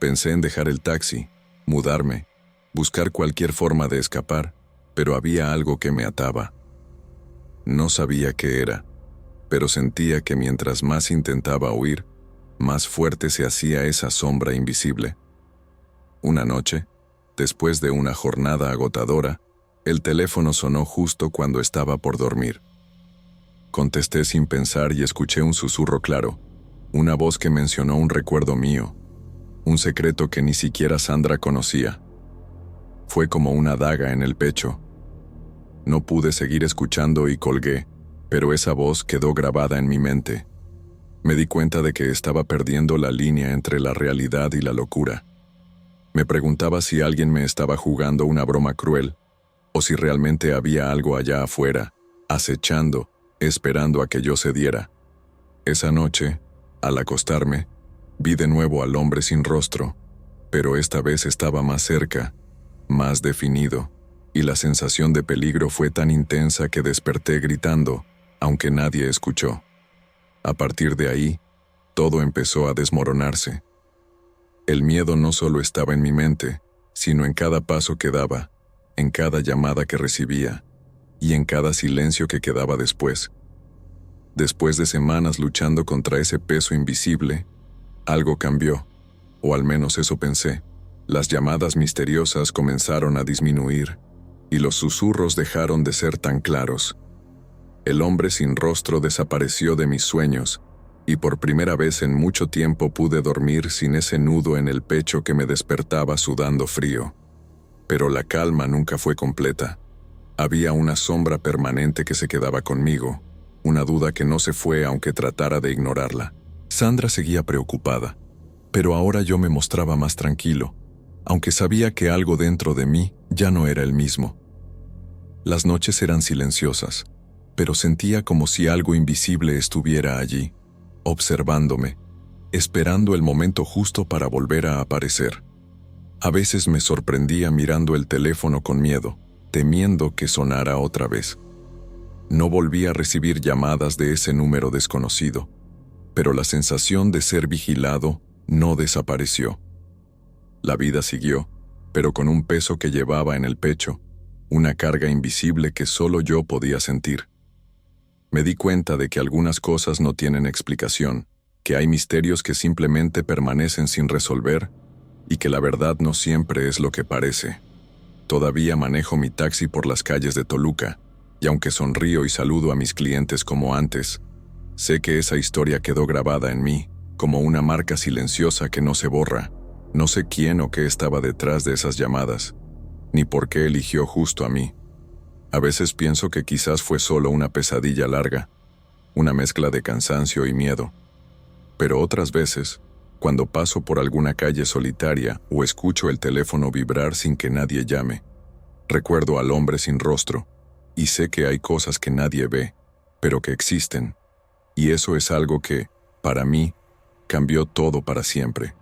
pensé en dejar el taxi, mudarme, buscar cualquier forma de escapar, pero había algo que me ataba. No sabía qué era, pero sentía que mientras más intentaba huir, más fuerte se hacía esa sombra invisible. Una noche, después de una jornada agotadora, el teléfono sonó justo cuando estaba por dormir. Contesté sin pensar y escuché un susurro claro, una voz que mencionó un recuerdo mío, un secreto que ni siquiera Sandra conocía. Fue como una daga en el pecho. No pude seguir escuchando y colgué, pero esa voz quedó grabada en mi mente. Me di cuenta de que estaba perdiendo la línea entre la realidad y la locura. Me preguntaba si alguien me estaba jugando una broma cruel, o si realmente había algo allá afuera, acechando, esperando a que yo cediera. Esa noche, al acostarme, vi de nuevo al hombre sin rostro, pero esta vez estaba más cerca, más definido, y la sensación de peligro fue tan intensa que desperté gritando, aunque nadie escuchó. A partir de ahí, todo empezó a desmoronarse. El miedo no solo estaba en mi mente, sino en cada paso que daba, en cada llamada que recibía, y en cada silencio que quedaba después. Después de semanas luchando contra ese peso invisible, algo cambió, o al menos eso pensé. Las llamadas misteriosas comenzaron a disminuir, y los susurros dejaron de ser tan claros. El hombre sin rostro desapareció de mis sueños, y por primera vez en mucho tiempo pude dormir sin ese nudo en el pecho que me despertaba sudando frío. Pero la calma nunca fue completa. Había una sombra permanente que se quedaba conmigo, una duda que no se fue aunque tratara de ignorarla. Sandra seguía preocupada, pero ahora yo me mostraba más tranquilo, aunque sabía que algo dentro de mí ya no era el mismo. Las noches eran silenciosas, pero sentía como si algo invisible estuviera allí, observándome, esperando el momento justo para volver a aparecer. A veces me sorprendía mirando el teléfono con miedo, temiendo que sonara otra vez. No volví a recibir llamadas de ese número desconocido, pero la sensación de ser vigilado no desapareció. La vida siguió, pero con un peso que llevaba en el pecho, una carga invisible que solo yo podía sentir. Me di cuenta de que algunas cosas no tienen explicación, que hay misterios que simplemente permanecen sin resolver y que la verdad no siempre es lo que parece. Todavía manejo mi taxi por las calles de Toluca, y aunque sonrío y saludo a mis clientes como antes, sé que esa historia quedó grabada en mí, como una marca silenciosa que no se borra. No sé quién o qué estaba detrás de esas llamadas, ni por qué eligió justo a mí. A veces pienso que quizás fue solo una pesadilla larga, una mezcla de cansancio y miedo. Pero otras veces, cuando paso por alguna calle solitaria o escucho el teléfono vibrar sin que nadie llame, recuerdo al hombre sin rostro, y sé que hay cosas que nadie ve, pero que existen, y eso es algo que, para mí, cambió todo para siempre.